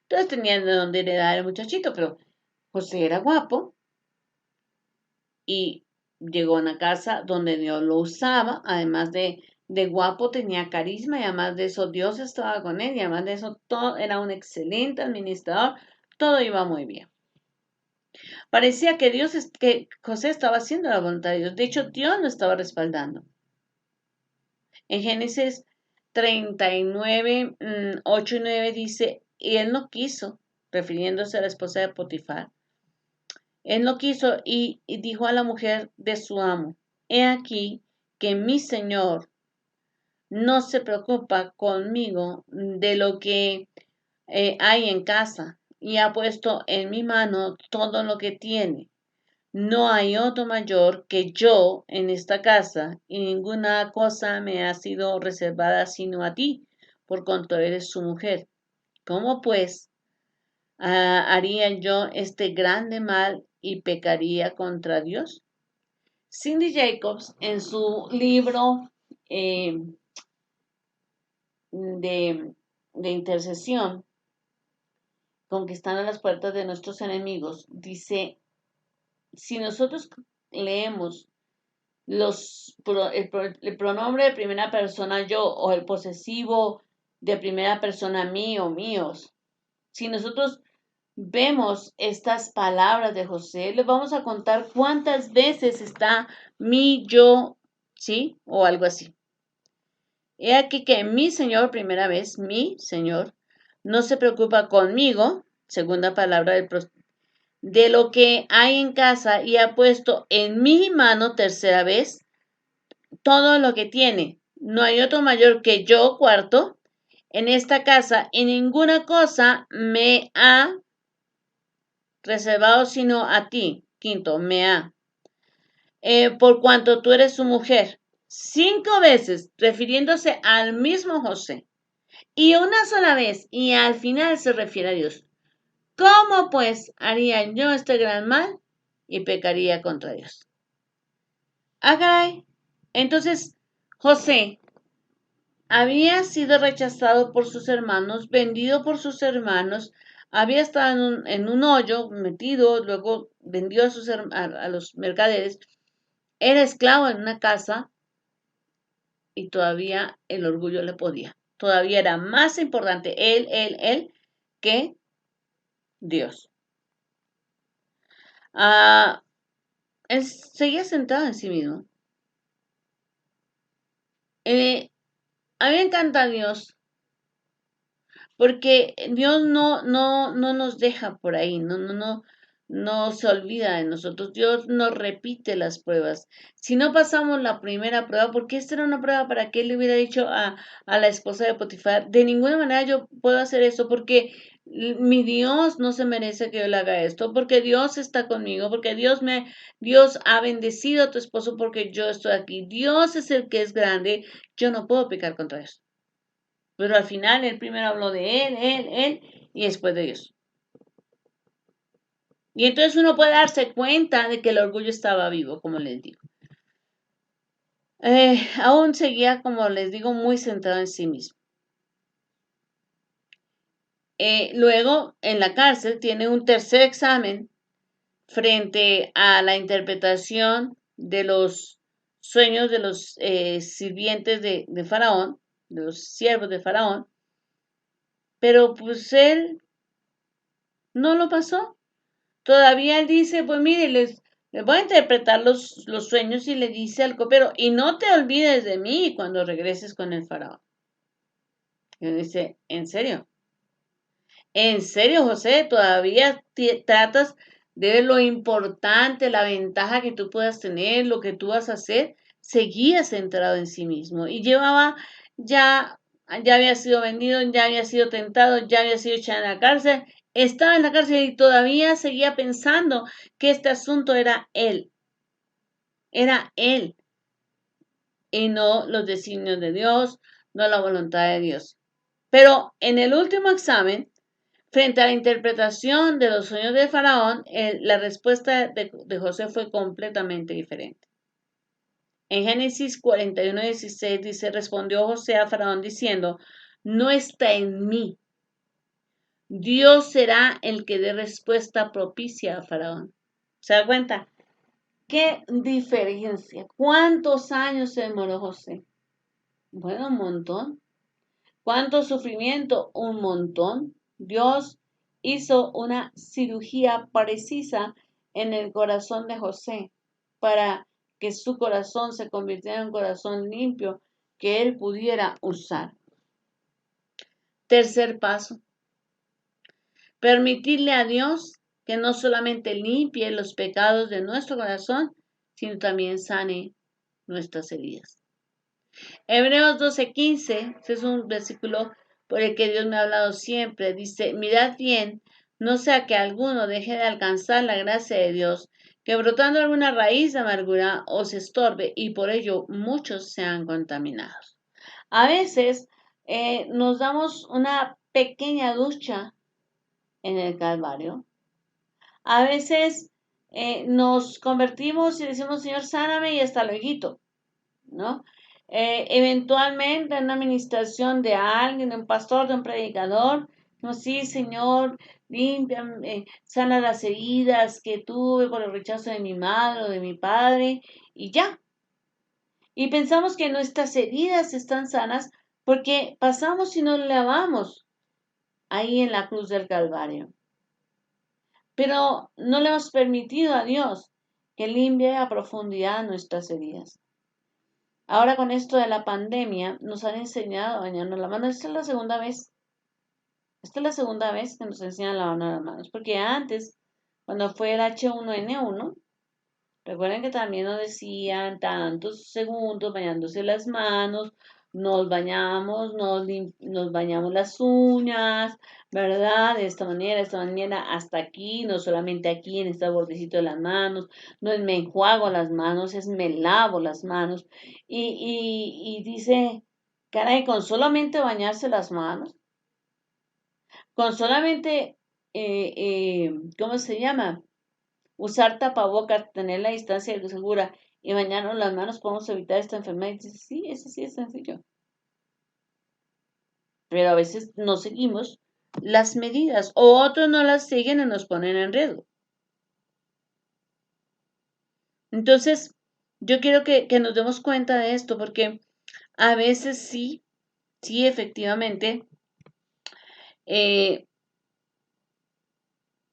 Entonces tenían de dónde heredar el muchachito, pero José era guapo y llegó a una casa donde Dios lo usaba, además de guapo tenía carisma y además de eso Dios estaba con él y además de eso todo era un excelente administrador, todo iba muy bien. Parecía que que José estaba haciendo la voluntad de Dios, de hecho Dios lo estaba respaldando. En Génesis 39, 8 y 9 dice, y él no quiso, refiriéndose a la esposa de Potifar, él no quiso y dijo a la mujer de su amo, he aquí que mi señor no se preocupa conmigo de lo que hay en casa y ha puesto en mi mano todo lo que tiene. No hay otro mayor que yo en esta casa, y ninguna cosa me ha sido reservada sino a ti, por cuanto eres su mujer. ¿Cómo pues haría yo este grande mal y pecaría contra Dios? Cindy Jacobs, en su libro eh, de intercesión, Conquistando las puertas de nuestros enemigos, dice, si nosotros leemos el pronombre de primera persona yo o el posesivo de primera persona mí o míos. Si nosotros vemos estas palabras de José, les vamos a contar cuántas veces está mi, yo, ¿sí? O algo así. He aquí que mi Señor, primera vez, mi Señor, no se preocupa conmigo, segunda palabra de lo que hay en casa y ha puesto en mi mano, tercera vez, todo lo que tiene. No hay otro mayor que yo, cuarto, en esta casa y ninguna cosa me ha reservado sino a ti. Quinto, me ha. Por cuanto tú eres su mujer. 5 veces refiriéndose al mismo José. Y una sola vez y al final se refiere a Dios. ¿Cómo pues haría yo este gran mal y pecaría contra Dios? Ah, caray. Entonces, José había sido rechazado por sus hermanos, vendido por sus hermanos, había estado en un hoyo metido, luego vendió a los mercaderes, era esclavo en una casa y todavía el orgullo le podía. Todavía era más importante él que Dios. Ah, él seguía sentado en sí mismo. Eh, a mí me encanta Dios porque Dios no nos deja por ahí, no se olvida de nosotros. Dios nos repite las pruebas. Si no pasamos la primera prueba, porque esta era una prueba para que él le hubiera dicho a la esposa de Potifar, de ninguna manera yo puedo hacer eso porque mi Dios no se merece que yo le haga esto, porque Dios está conmigo, porque Dios ha bendecido a tu esposo porque yo estoy aquí. Dios es el que es grande, yo no puedo pecar contra eso. Pero al final él primero habló de él y después de Dios. Y entonces uno puede darse cuenta de que el orgullo estaba vivo, como les digo. aún seguía, como les digo, muy centrado en sí mismo. Luego, en la cárcel, tiene un tercer examen frente a la interpretación de los sueños de los sirvientes de Faraón, de los siervos de Faraón, pero pues él no lo pasó. Todavía él dice, pues mire, les voy a interpretar los sueños y le dice al copero, y no te olvides de mí cuando regreses con el Faraón. Y él dice, ¿en serio? En serio, José, todavía tratas de ver lo importante, la ventaja que tú puedas tener, lo que tú vas a hacer. Seguía centrado en sí mismo y llevaba ya, ya había sido vendido, ya había sido tentado, ya había sido echado en la cárcel, estaba en la cárcel y todavía seguía pensando que este asunto era él y no los designios de Dios, no la voluntad de Dios. Pero en el último examen, frente a la interpretación de los sueños de Faraón, la respuesta de José fue completamente diferente. En Génesis 41:16 dice, respondió José a Faraón diciendo, no está en mí. Dios será el que dé respuesta propicia a Faraón. ¿Se da cuenta? ¿Qué diferencia? ¿Cuántos años se demoró José? Bueno, un montón. ¿Cuánto sufrimiento? Un montón. Dios hizo una cirugía precisa en el corazón de José para que su corazón se convirtiera en un corazón limpio que él pudiera usar. Tercer paso, permitirle a Dios que no solamente limpie los pecados de nuestro corazón, sino también sane nuestras heridas. Hebreos 12:15, ese es un versículo por el que Dios me ha hablado siempre. Dice, mirad bien, no sea que alguno deje de alcanzar la gracia de Dios, que brotando alguna raíz de amargura os estorbe y por ello muchos sean contaminados. A veces nos damos una pequeña ducha en el Calvario. A veces nos convertimos y decimos, Señor, sáname y hasta luego, ¿no? Eventualmente en una administración de alguien, de un pastor, de un predicador, no, sí, Señor, limpia, sana las heridas que tuve por el rechazo de mi madre o de mi padre, y ya. Y pensamos que nuestras heridas están sanas porque pasamos y nos lavamos ahí en la cruz del Calvario. Pero no le hemos permitido a Dios que limpie a profundidad nuestras heridas. Ahora con esto de la pandemia nos han enseñado a bañarnos las manos. Esta es la segunda vez. Esta es la segunda vez que nos enseñan a lavarnos las manos. Porque antes, cuando fue el H1N1, recuerden que también nos decían tantos segundos bañándose las manos, nos bañamos, nos bañamos las uñas, ¿verdad? De esta manera, hasta aquí, no solamente aquí en este bordecito de las manos, no es me enjuago las manos, es me lavo las manos. Y dice, caray, con solamente bañarse las manos, con solamente, ¿cómo se llama? Usar tapabocas, tener la distancia segura y bañarnos las manos, podemos evitar esta enfermedad. Y dice, sí, eso sí es sencillo. Pero a veces no seguimos las medidas o otros no las siguen y nos ponen en riesgo. Entonces, yo quiero que nos demos cuenta de esto porque a veces sí, efectivamente, eh,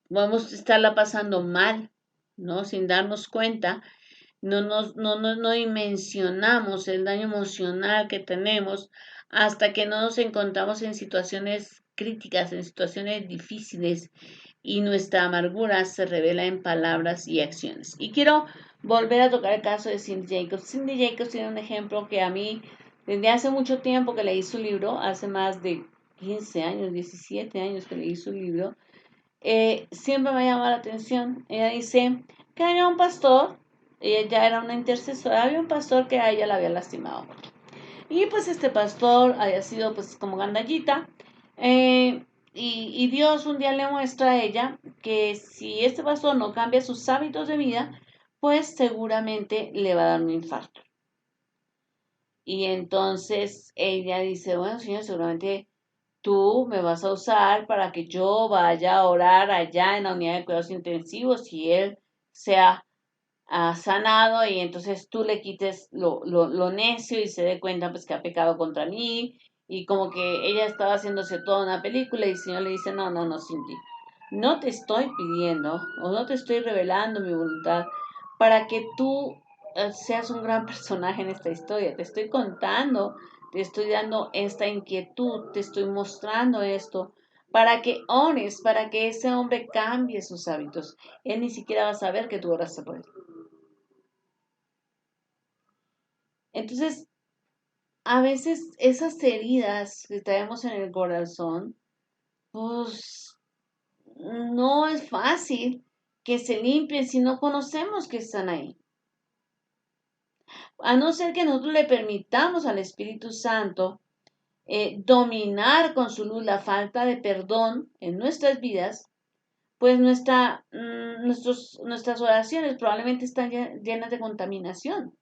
vamos a estarla pasando mal, ¿no? Sin darnos cuenta. No dimensionamos el daño emocional que tenemos hasta que no nos encontramos en situaciones críticas, en situaciones difíciles y nuestra amargura se revela en palabras y acciones. Y quiero volver a tocar el caso de Cindy Jacobs. Cindy Jacobs tiene un ejemplo que a mí, desde hace mucho tiempo que leí su libro, hace más de 15 años, 17 años que leí su libro, siempre me ha llamado la atención. Ella dice que había un pastor, ella ya era una intercesora, había un pastor que a ella la había lastimado mucho. Y pues este pastor había sido pues como gandallita. Y Dios un día le muestra a ella que si este pastor no cambia sus hábitos de vida, pues seguramente le va a dar un infarto. Y entonces ella dice, bueno, Señor, seguramente tú me vas a usar para que yo vaya a orar allá en la unidad de cuidados intensivos y él sea sanado y entonces tú le quites lo necio y se dé cuenta pues que ha pecado contra mí y como que ella estaba haciéndose toda una película y el Señor le dice, no, no, no, Cindy, no te estoy pidiendo o no te estoy revelando mi voluntad para que tú seas un gran personaje en esta historia, te estoy contando, te estoy dando esta inquietud, te estoy mostrando esto para que ores, para que ese hombre cambie sus hábitos. Él ni siquiera va a saber que tú oraste por él. Entonces, a veces esas heridas que traemos en el corazón, pues no es fácil que se limpien si no conocemos que están ahí. A no ser que nosotros le permitamos al Espíritu Santo dominar con su luz la falta de perdón en nuestras vidas, pues nuestras oraciones probablemente están llenas de contaminación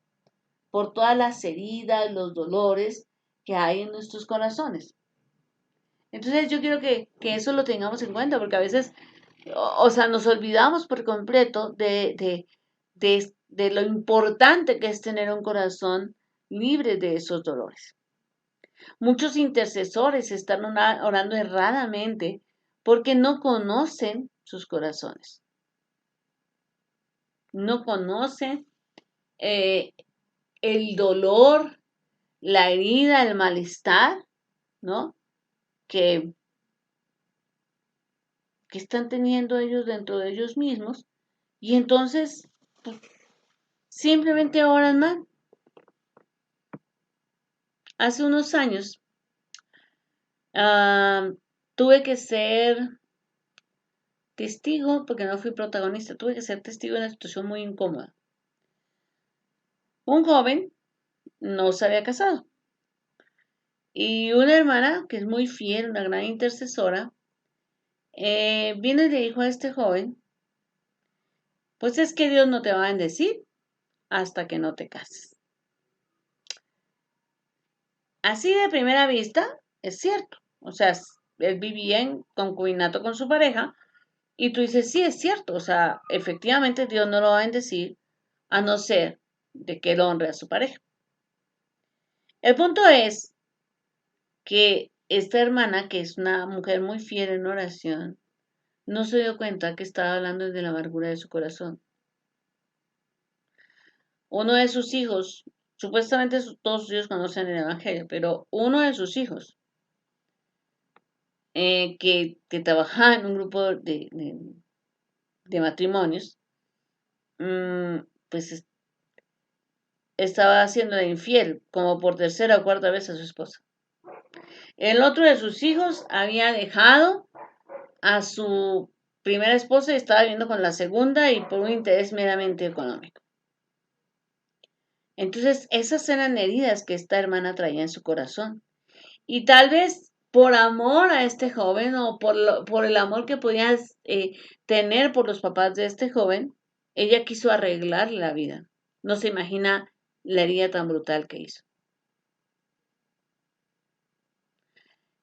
por todas las heridas, los dolores que hay en nuestros corazones. Entonces yo quiero que eso lo tengamos en cuenta, porque a veces, o sea, nos olvidamos por completo de lo importante que es tener un corazón libre de esos dolores. Muchos intercesores están orando erradamente porque no conocen sus corazones, no conocen eh, el dolor, la herida, el malestar, ¿no? Que, que están teniendo ellos dentro de ellos mismos y entonces pues, simplemente oran mal. Hace unos años ah, tuve que ser testigo, porque no fui protagonista, tuve que ser testigo de una situación muy incómoda. Un joven no se había casado y una hermana que es muy fiel, una gran intercesora, vino y le dijo a este joven, pues es que Dios no te va a bendecir hasta que no te cases. Así de primera vista, es cierto. O sea, él vivía en concubinato con su pareja y tú dices, sí, es cierto. O sea, efectivamente Dios no lo va a bendecir a no ser de que él honre a su pareja. El punto es que esta hermana, que es una mujer muy fiel en oración, no se dio cuenta que estaba hablando desde la amargura de su corazón. Uno de sus hijos, supuestamente todos sus hijos conocen el Evangelio, pero uno de sus hijos que trabajaba en un grupo de matrimonios, pues estaba haciéndole infiel como por tercera o cuarta vez a su esposa. El otro de sus hijos había dejado a su primera esposa y estaba viviendo con la segunda y por un interés meramente económico. Entonces, esas eran heridas que esta hermana traía en su corazón. Y tal vez por amor a este joven o por el amor que podía tener por los papás de este joven, ella quiso arreglarle la vida. No se imagina la herida tan brutal que hizo.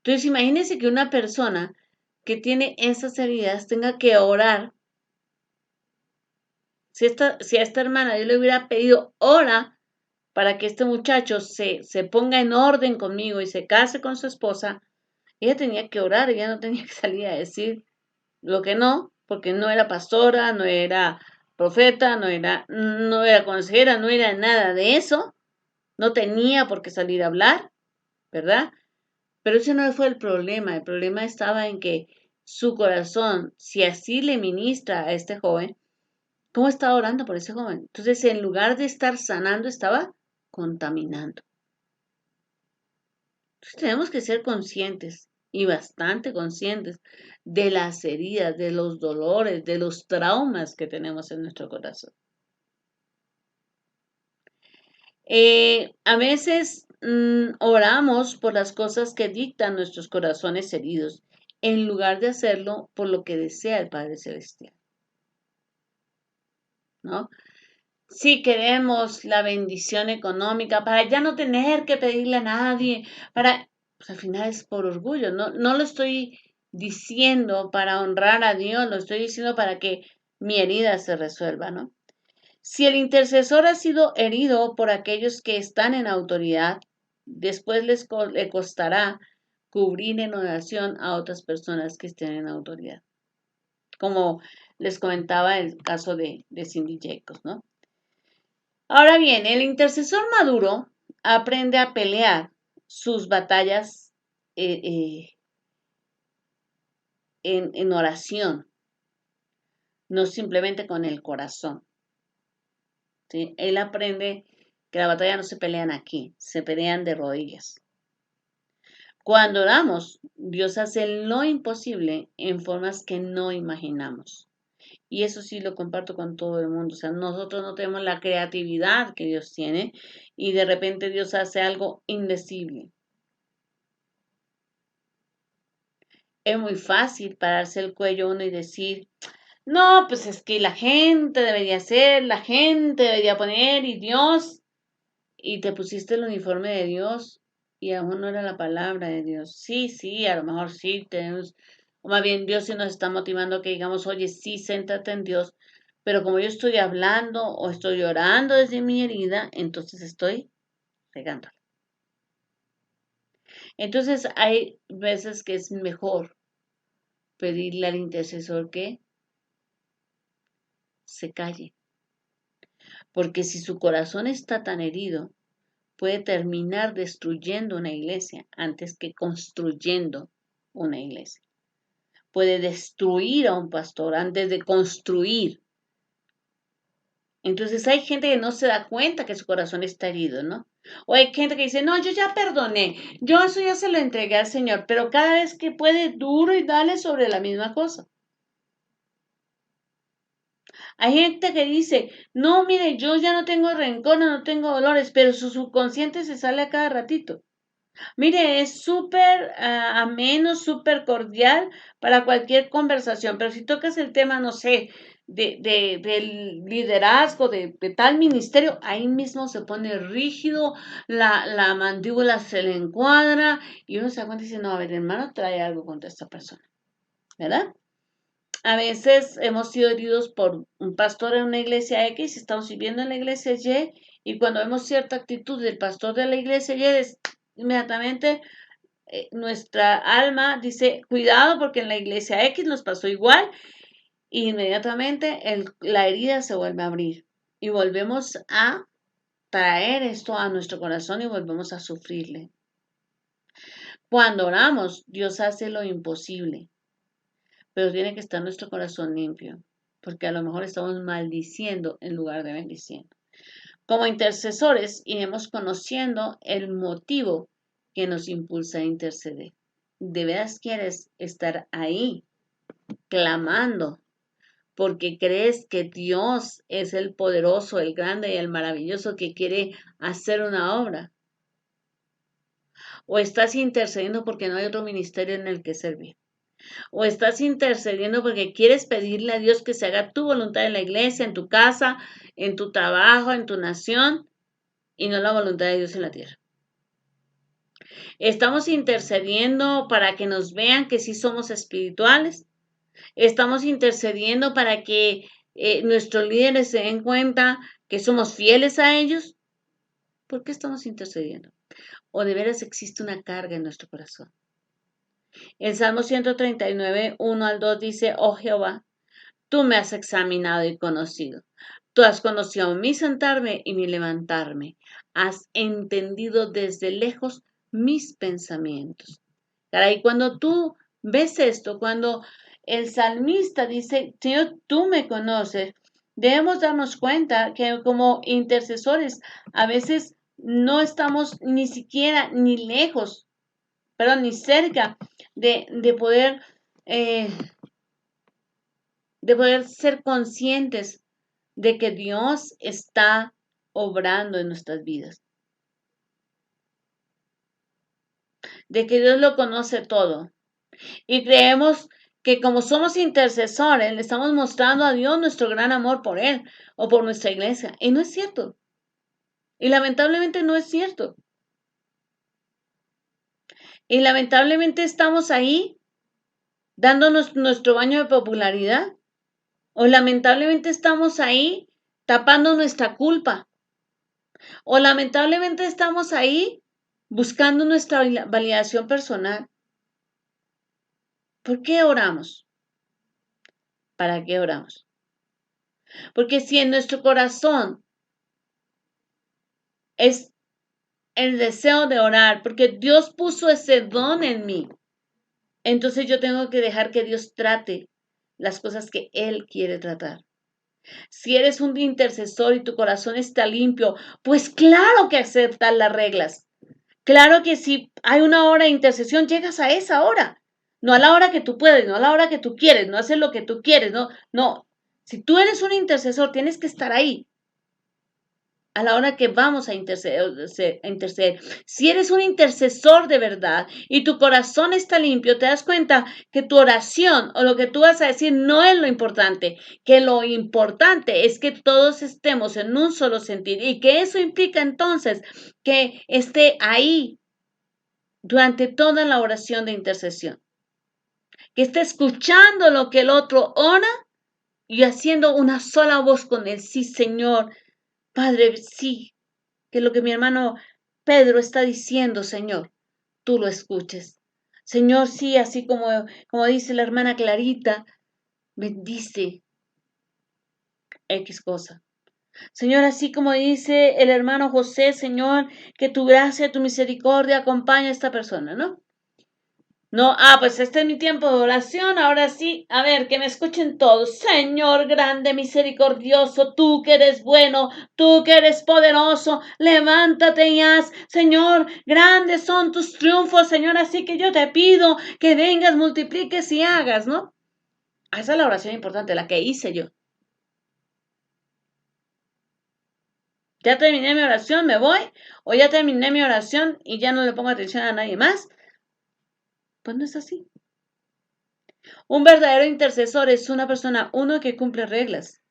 Entonces, imagínense que una persona que tiene esas heridas tenga que orar. Si a esta hermana yo le hubiera pedido ora para que este muchacho se ponga en orden conmigo y se case con su esposa, ella tenía que orar, ella no tenía que salir a decir lo que no, porque no era pastora, no era profeta, no era consejera, no era nada de eso, no tenía por qué salir a hablar, ¿verdad? Pero ese no fue el problema estaba en que su corazón, si así le ministra a este joven, ¿cómo estaba orando por ese joven? Entonces, en lugar de estar sanando, estaba contaminando. Entonces, tenemos que ser conscientes y bastante conscientes de las heridas, de los dolores, de los traumas que tenemos en nuestro corazón. A veces oramos por las cosas que dictan nuestros corazones heridos, en lugar de hacerlo por lo que desea el Padre Celestial, ¿no? si queremos la bendición económica para ya no tener que pedirle a nadie, pues al final es por orgullo, no lo estoy diciendo para honrar a Dios, lo estoy diciendo para que mi herida se resuelva, ¿no? Si el intercesor ha sido herido por aquellos que están en autoridad, después le costará cubrir en oración a otras personas que estén en autoridad. Como les comentaba el caso de Cindy Jacobs, ¿no? Ahora bien, el intercesor maduro aprende a pelear sus batallas eh, eh, en oración, no simplemente con el corazón, ¿sí? Él aprende que la batalla no se pelean aquí, se pelean de rodillas. Cuando oramos, Dios hace lo imposible en formas que no imaginamos. Y eso sí lo comparto con todo el mundo. O sea, nosotros no tenemos la creatividad que Dios tiene y de repente Dios hace algo indecible. Es muy fácil pararse el cuello uno y decir, no, pues es que la gente debería hacer, la gente debería poner y Dios, y te pusiste el uniforme de Dios y aún no era la palabra de Dios. Sí, sí, a lo mejor sí tenemos, o más bien Dios sí nos está motivando a que digamos, oye, sí, céntrate en Dios, pero como yo estoy hablando o estoy orando desde mi herida, entonces estoy regando. Entonces hay veces que es mejor pedirle al intercesor que se calle, porque si su corazón está tan herido, puede terminar destruyendo una iglesia antes que construyendo una iglesia. Puede destruir a un pastor antes de construir. Entonces hay gente que no se da cuenta que su corazón está herido, ¿no? O hay gente que dice, no, yo ya perdoné, yo eso ya se lo entregué al Señor, pero cada vez que puede duro y dale sobre la misma cosa. Hay gente que dice, no, mire, yo ya no tengo rencor, no tengo dolores, pero su subconsciente se sale a cada ratito. Mire, es súper ameno, súper cordial para cualquier conversación, pero si tocas el tema, no sé, del liderazgo de tal ministerio, ahí mismo se pone rígido, la mandíbula se le encuadra y uno se da cuenta y dice, no, a ver, hermano, trae algo contra esta persona, ¿verdad? A veces hemos sido heridos por un pastor en una iglesia X, estamos viviendo en la iglesia y cuando vemos cierta actitud del pastor de la iglesia inmediatamente nuestra alma dice, cuidado porque en la iglesia X nos pasó igual, y inmediatamente la herida se vuelve a abrir y volvemos a traer esto a nuestro corazón y volvemos a sufrirle. Cuando oramos, Dios hace lo imposible, pero tiene que estar nuestro corazón limpio, porque a lo mejor estamos maldiciendo en lugar de bendiciendo. Como intercesores, iremos conociendo el motivo que nos impulsa a interceder. ¿De veras quieres estar ahí clamando porque crees que Dios es el poderoso, el grande y el maravilloso que quiere hacer una obra? ¿O estás intercediendo porque no hay otro ministerio en el que servir? ¿O estás intercediendo porque quieres pedirle a Dios que se haga tu voluntad en la iglesia, en tu casa, en tu trabajo, en tu nación y no la voluntad de Dios en la tierra? ¿Estamos intercediendo para que nos vean que sí somos espirituales? ¿Estamos intercediendo para que nuestros líderes se den cuenta que somos fieles a ellos? ¿Por qué estamos intercediendo? ¿O de veras existe una carga en nuestro corazón? El Salmo 139, 1 al 2 dice, oh Jehová, tú me has examinado y conocido. Tú has conocido mi sentarme y mi levantarme. Has entendido desde lejos mis pensamientos. Caray, cuando tú ves esto, cuando el salmista dice, Señor, tú me conoces, debemos darnos cuenta que como intercesores a veces no estamos ni siquiera ni lejos, perdón, ni cerca de poder eh, de poder ser conscientes de que Dios está obrando en nuestras vidas, de que Dios lo conoce todo. Y creemos que como somos intercesores, le estamos mostrando a Dios nuestro gran amor por Él o por nuestra iglesia. Y no es cierto. Y lamentablemente no es cierto. Y lamentablemente estamos ahí dándonos nuestro baño de popularidad. O lamentablemente estamos ahí tapando nuestra culpa. O lamentablemente estamos ahí buscando nuestra validación personal. ¿Por qué oramos? ¿Para qué oramos? Porque si en nuestro corazón es el deseo de orar, porque Dios puso ese don en mí, entonces yo tengo que dejar que Dios trate las cosas que Él quiere tratar. Si eres un intercesor y tu corazón está limpio, pues claro que aceptas las reglas. Claro que si hay una hora de intercesión, llegas a esa hora. No a la hora que tú puedes, no a la hora que tú quieres, no haces lo que tú quieres, no, no. Si tú eres un intercesor, tienes que estar ahí a la hora que vamos a interceder. Si eres un intercesor de verdad y tu corazón está limpio, te das cuenta que tu oración o lo que tú vas a decir no es lo importante, que lo importante es que todos estemos en un solo sentir y que eso implica entonces que esté ahí durante toda la oración de intercesión, que esté escuchando lo que el otro ora y haciendo una sola voz con él. Sí, Señor, Padre, sí, que lo que mi hermano Pedro está diciendo, Señor, tú lo escuches. Señor, sí, así como dice la hermana Clarita, bendice X cosa. Señor, así como dice el hermano José, Señor, que tu gracia, tu misericordia acompañe a esta persona, ¿no? No, pues este es mi tiempo de oración. Ahora sí, a ver, que me escuchen todos. Señor grande, misericordioso, tú que eres bueno, tú que eres poderoso, levántate y haz. Señor, grandes son tus triunfos, Señor, así que yo te pido que vengas, multipliques y hagas, ¿no? Esa es la oración importante, la que hice yo. Ya terminé mi oración, me voy, o ya terminé mi oración y ya no le pongo atención a nadie más. Pues no es así. Un verdadero intercesor es una persona, uno, que cumple reglas.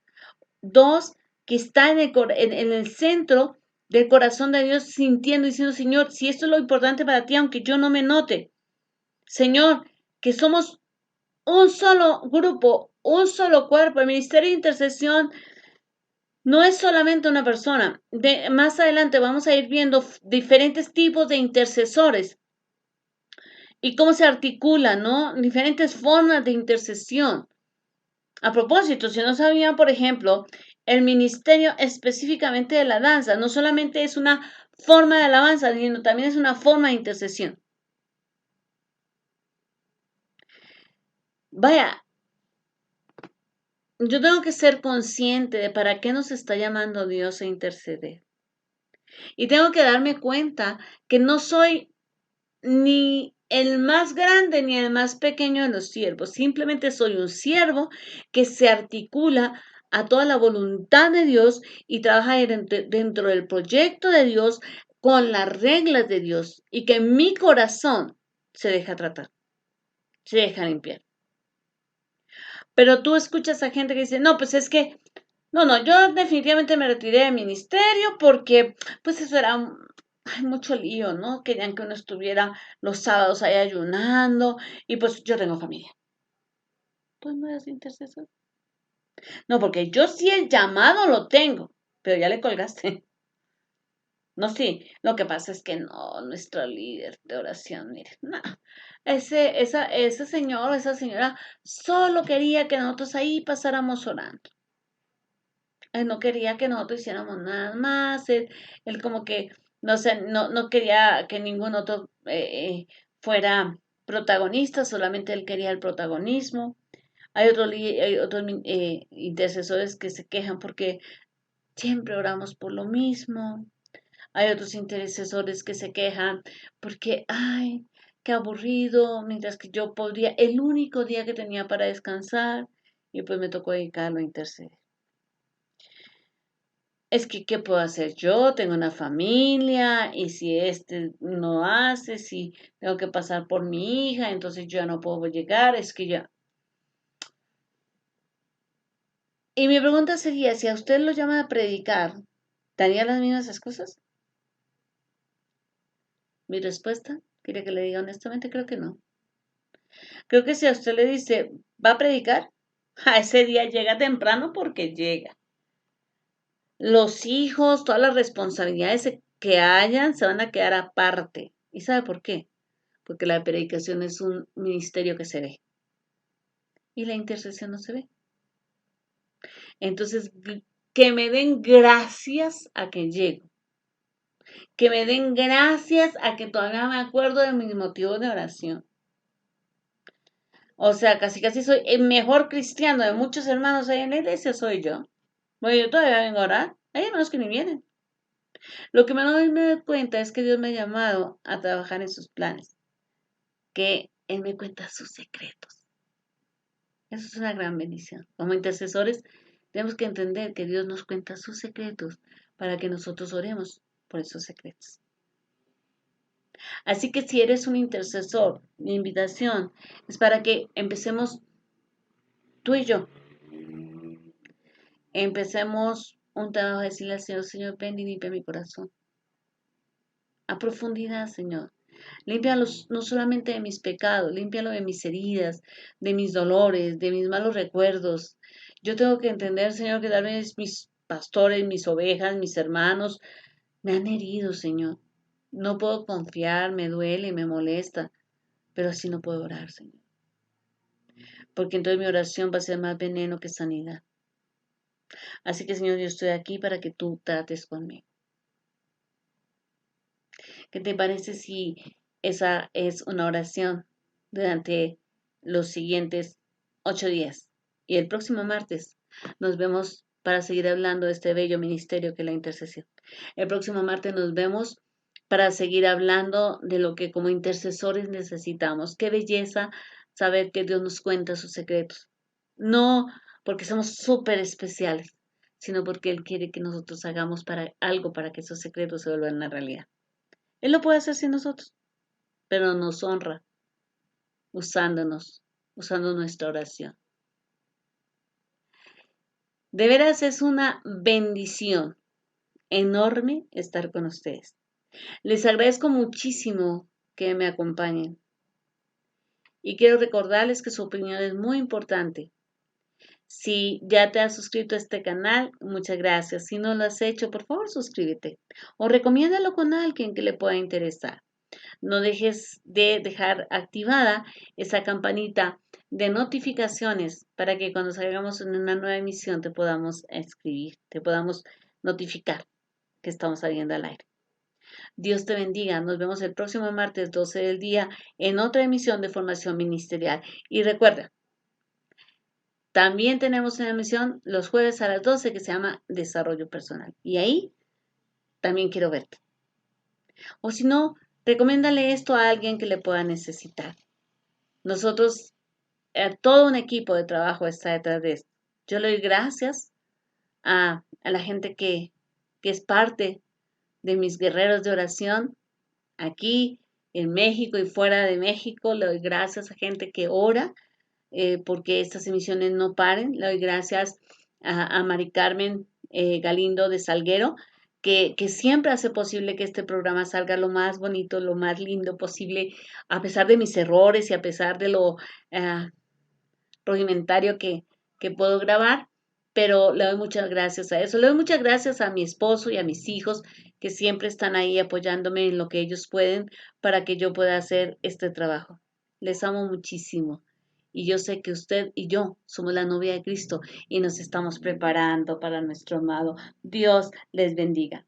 Dos, que está en el centro del corazón de Dios, sintiendo, diciendo, Señor, si esto es lo importante para ti, aunque yo no me note. Señor, que somos un solo grupo, un solo cuerpo. El ministerio de intercesión no es solamente una persona. Más adelante vamos a ir viendo diferentes tipos de intercesores y cómo se articulan, ¿no? Diferentes formas de intercesión. A propósito, si no sabían, por ejemplo, el ministerio específicamente de la danza no solamente es una forma de alabanza, sino también es una forma de intercesión. Vaya, yo tengo que ser consciente de para qué nos está llamando Dios a interceder. Y tengo que darme cuenta que no soy ni el más grande ni el más pequeño de los siervos. Simplemente soy un siervo que se articula a toda la voluntad de Dios y trabaja dentro del proyecto de Dios con las reglas de Dios y que mi corazón se deja tratar, se deja limpiar. Pero tú escuchas a gente que dice, no, pues es que, no, yo definitivamente me retiré del ministerio porque pues eso era hay mucho lío, ¿no? Querían que uno estuviera los sábados ahí ayunando y pues yo tengo familia. Pues no eres intercesor. No, porque yo sí el llamado lo tengo, pero ya le colgaste. No, sí, lo que pasa es que no, nuestro líder de oración, mire, no, ese señor o esa señora solo quería que nosotros ahí pasáramos orando. Él no quería que nosotros hiciéramos nada más, él como que, no sé, no quería que ningún otro fuera protagonista, solamente él quería el protagonismo. Hay otros intercesores que se quejan porque siempre oramos por lo mismo. Hay otros intercesores que se quejan porque, ay, qué aburrido, mientras que yo podría, el único día que tenía para descansar, y pues me tocó dedicarlo a interceder. Es que, ¿qué puedo hacer yo? Tengo una familia y si este no hace, si tengo que pasar por mi hija, entonces yo ya no puedo llegar, es que ya. Y mi pregunta sería, si a usted lo llama a predicar, ¿daría las mismas excusas? Mi respuesta, ¿quiere que le diga honestamente? Creo que no. Creo que si a usted le dice, ¿va a predicar? A ese día llega temprano porque llega. Los hijos, todas las responsabilidades que hayan, se van a quedar aparte. ¿Y sabe por qué? Porque la predicación es un ministerio que se ve y la intercesión no se ve. Entonces, que me den gracias a que llego, que me den gracias a que todavía me acuerdo de mis motivos de oración. O sea, casi casi soy el mejor cristiano de muchos hermanos ahí en la iglesia, soy yo. Bueno, yo todavía vengo a orar, hay hermanos que ni vienen. Lo que me doy cuenta es que Dios me ha llamado a trabajar en sus planes, que Él me cuenta sus secretos. Eso es una gran bendición. Como intercesores, tenemos que entender que Dios nos cuenta sus secretos para que nosotros oremos por esos secretos. Así que si eres un intercesor, mi invitación es para que empecemos tú y yo, empecemos un trabajo de decirle al Señor, Señor, ven y limpia mi corazón. A profundidad, Señor. Límpialos no solamente de mis pecados, límpialo de mis heridas, de mis dolores, de mis malos recuerdos. Yo tengo que entender, Señor, que tal vez mis pastores, mis ovejas, mis hermanos me han herido, Señor. No puedo confiar, me duele, me molesta, pero así no puedo orar, Señor. Porque entonces mi oración va a ser más veneno que sanidad. Así que, Señor, yo estoy aquí para que tú trates conmigo. ¿Qué te parece si esa es una oración durante los siguientes 8 días? Y el próximo martes nos vemos para seguir hablando de este bello ministerio que es la intercesión. El próximo martes nos vemos para seguir hablando de lo que como intercesores necesitamos. Qué belleza saber que Dios nos cuenta sus secretos. No porque somos súper especiales, sino porque Él quiere que nosotros hagamos algo para que esos secretos se vuelvan una realidad. Él lo puede hacer sin nosotros, pero nos honra usándonos, usando nuestra oración. De veras es una bendición enorme estar con ustedes. Les agradezco muchísimo que me acompañen y quiero recordarles que su opinión es muy importante. Si ya te has suscrito a este canal, muchas gracias. Si no lo has hecho, por favor suscríbete o recomiéndalo con alguien que le pueda interesar. No dejes de dejar activada esa campanita de notificaciones para que cuando salgamos en una nueva emisión te podamos escribir, te podamos notificar que estamos saliendo al aire. Dios te bendiga. Nos vemos el próximo martes 12 del día en otra emisión de formación ministerial. Y recuerda, también tenemos una emisión los jueves a las 12 que se llama Desarrollo Personal. Y ahí también quiero verte. O si no, recomiéndale esto a alguien que le pueda necesitar. Nosotros, todo un equipo de trabajo está detrás de esto. Yo le doy gracias a la gente que es parte de mis guerreros de oración aquí en México y fuera de México. Le doy gracias a gente que ora porque estas emisiones no paren. Le doy gracias a Mari Carmen Galindo de Salguero, que siempre hace posible que este programa salga lo más bonito, lo más lindo posible, a pesar de mis errores y a pesar de lo rudimentario que puedo grabar, pero le doy muchas gracias a eso. Le doy muchas gracias a mi esposo y a mis hijos que siempre están ahí apoyándome en lo que ellos pueden para que yo pueda hacer este trabajo. Les amo muchísimo. Y yo sé que usted y yo somos la novia de Cristo y nos estamos preparando para nuestro amado. Dios les bendiga.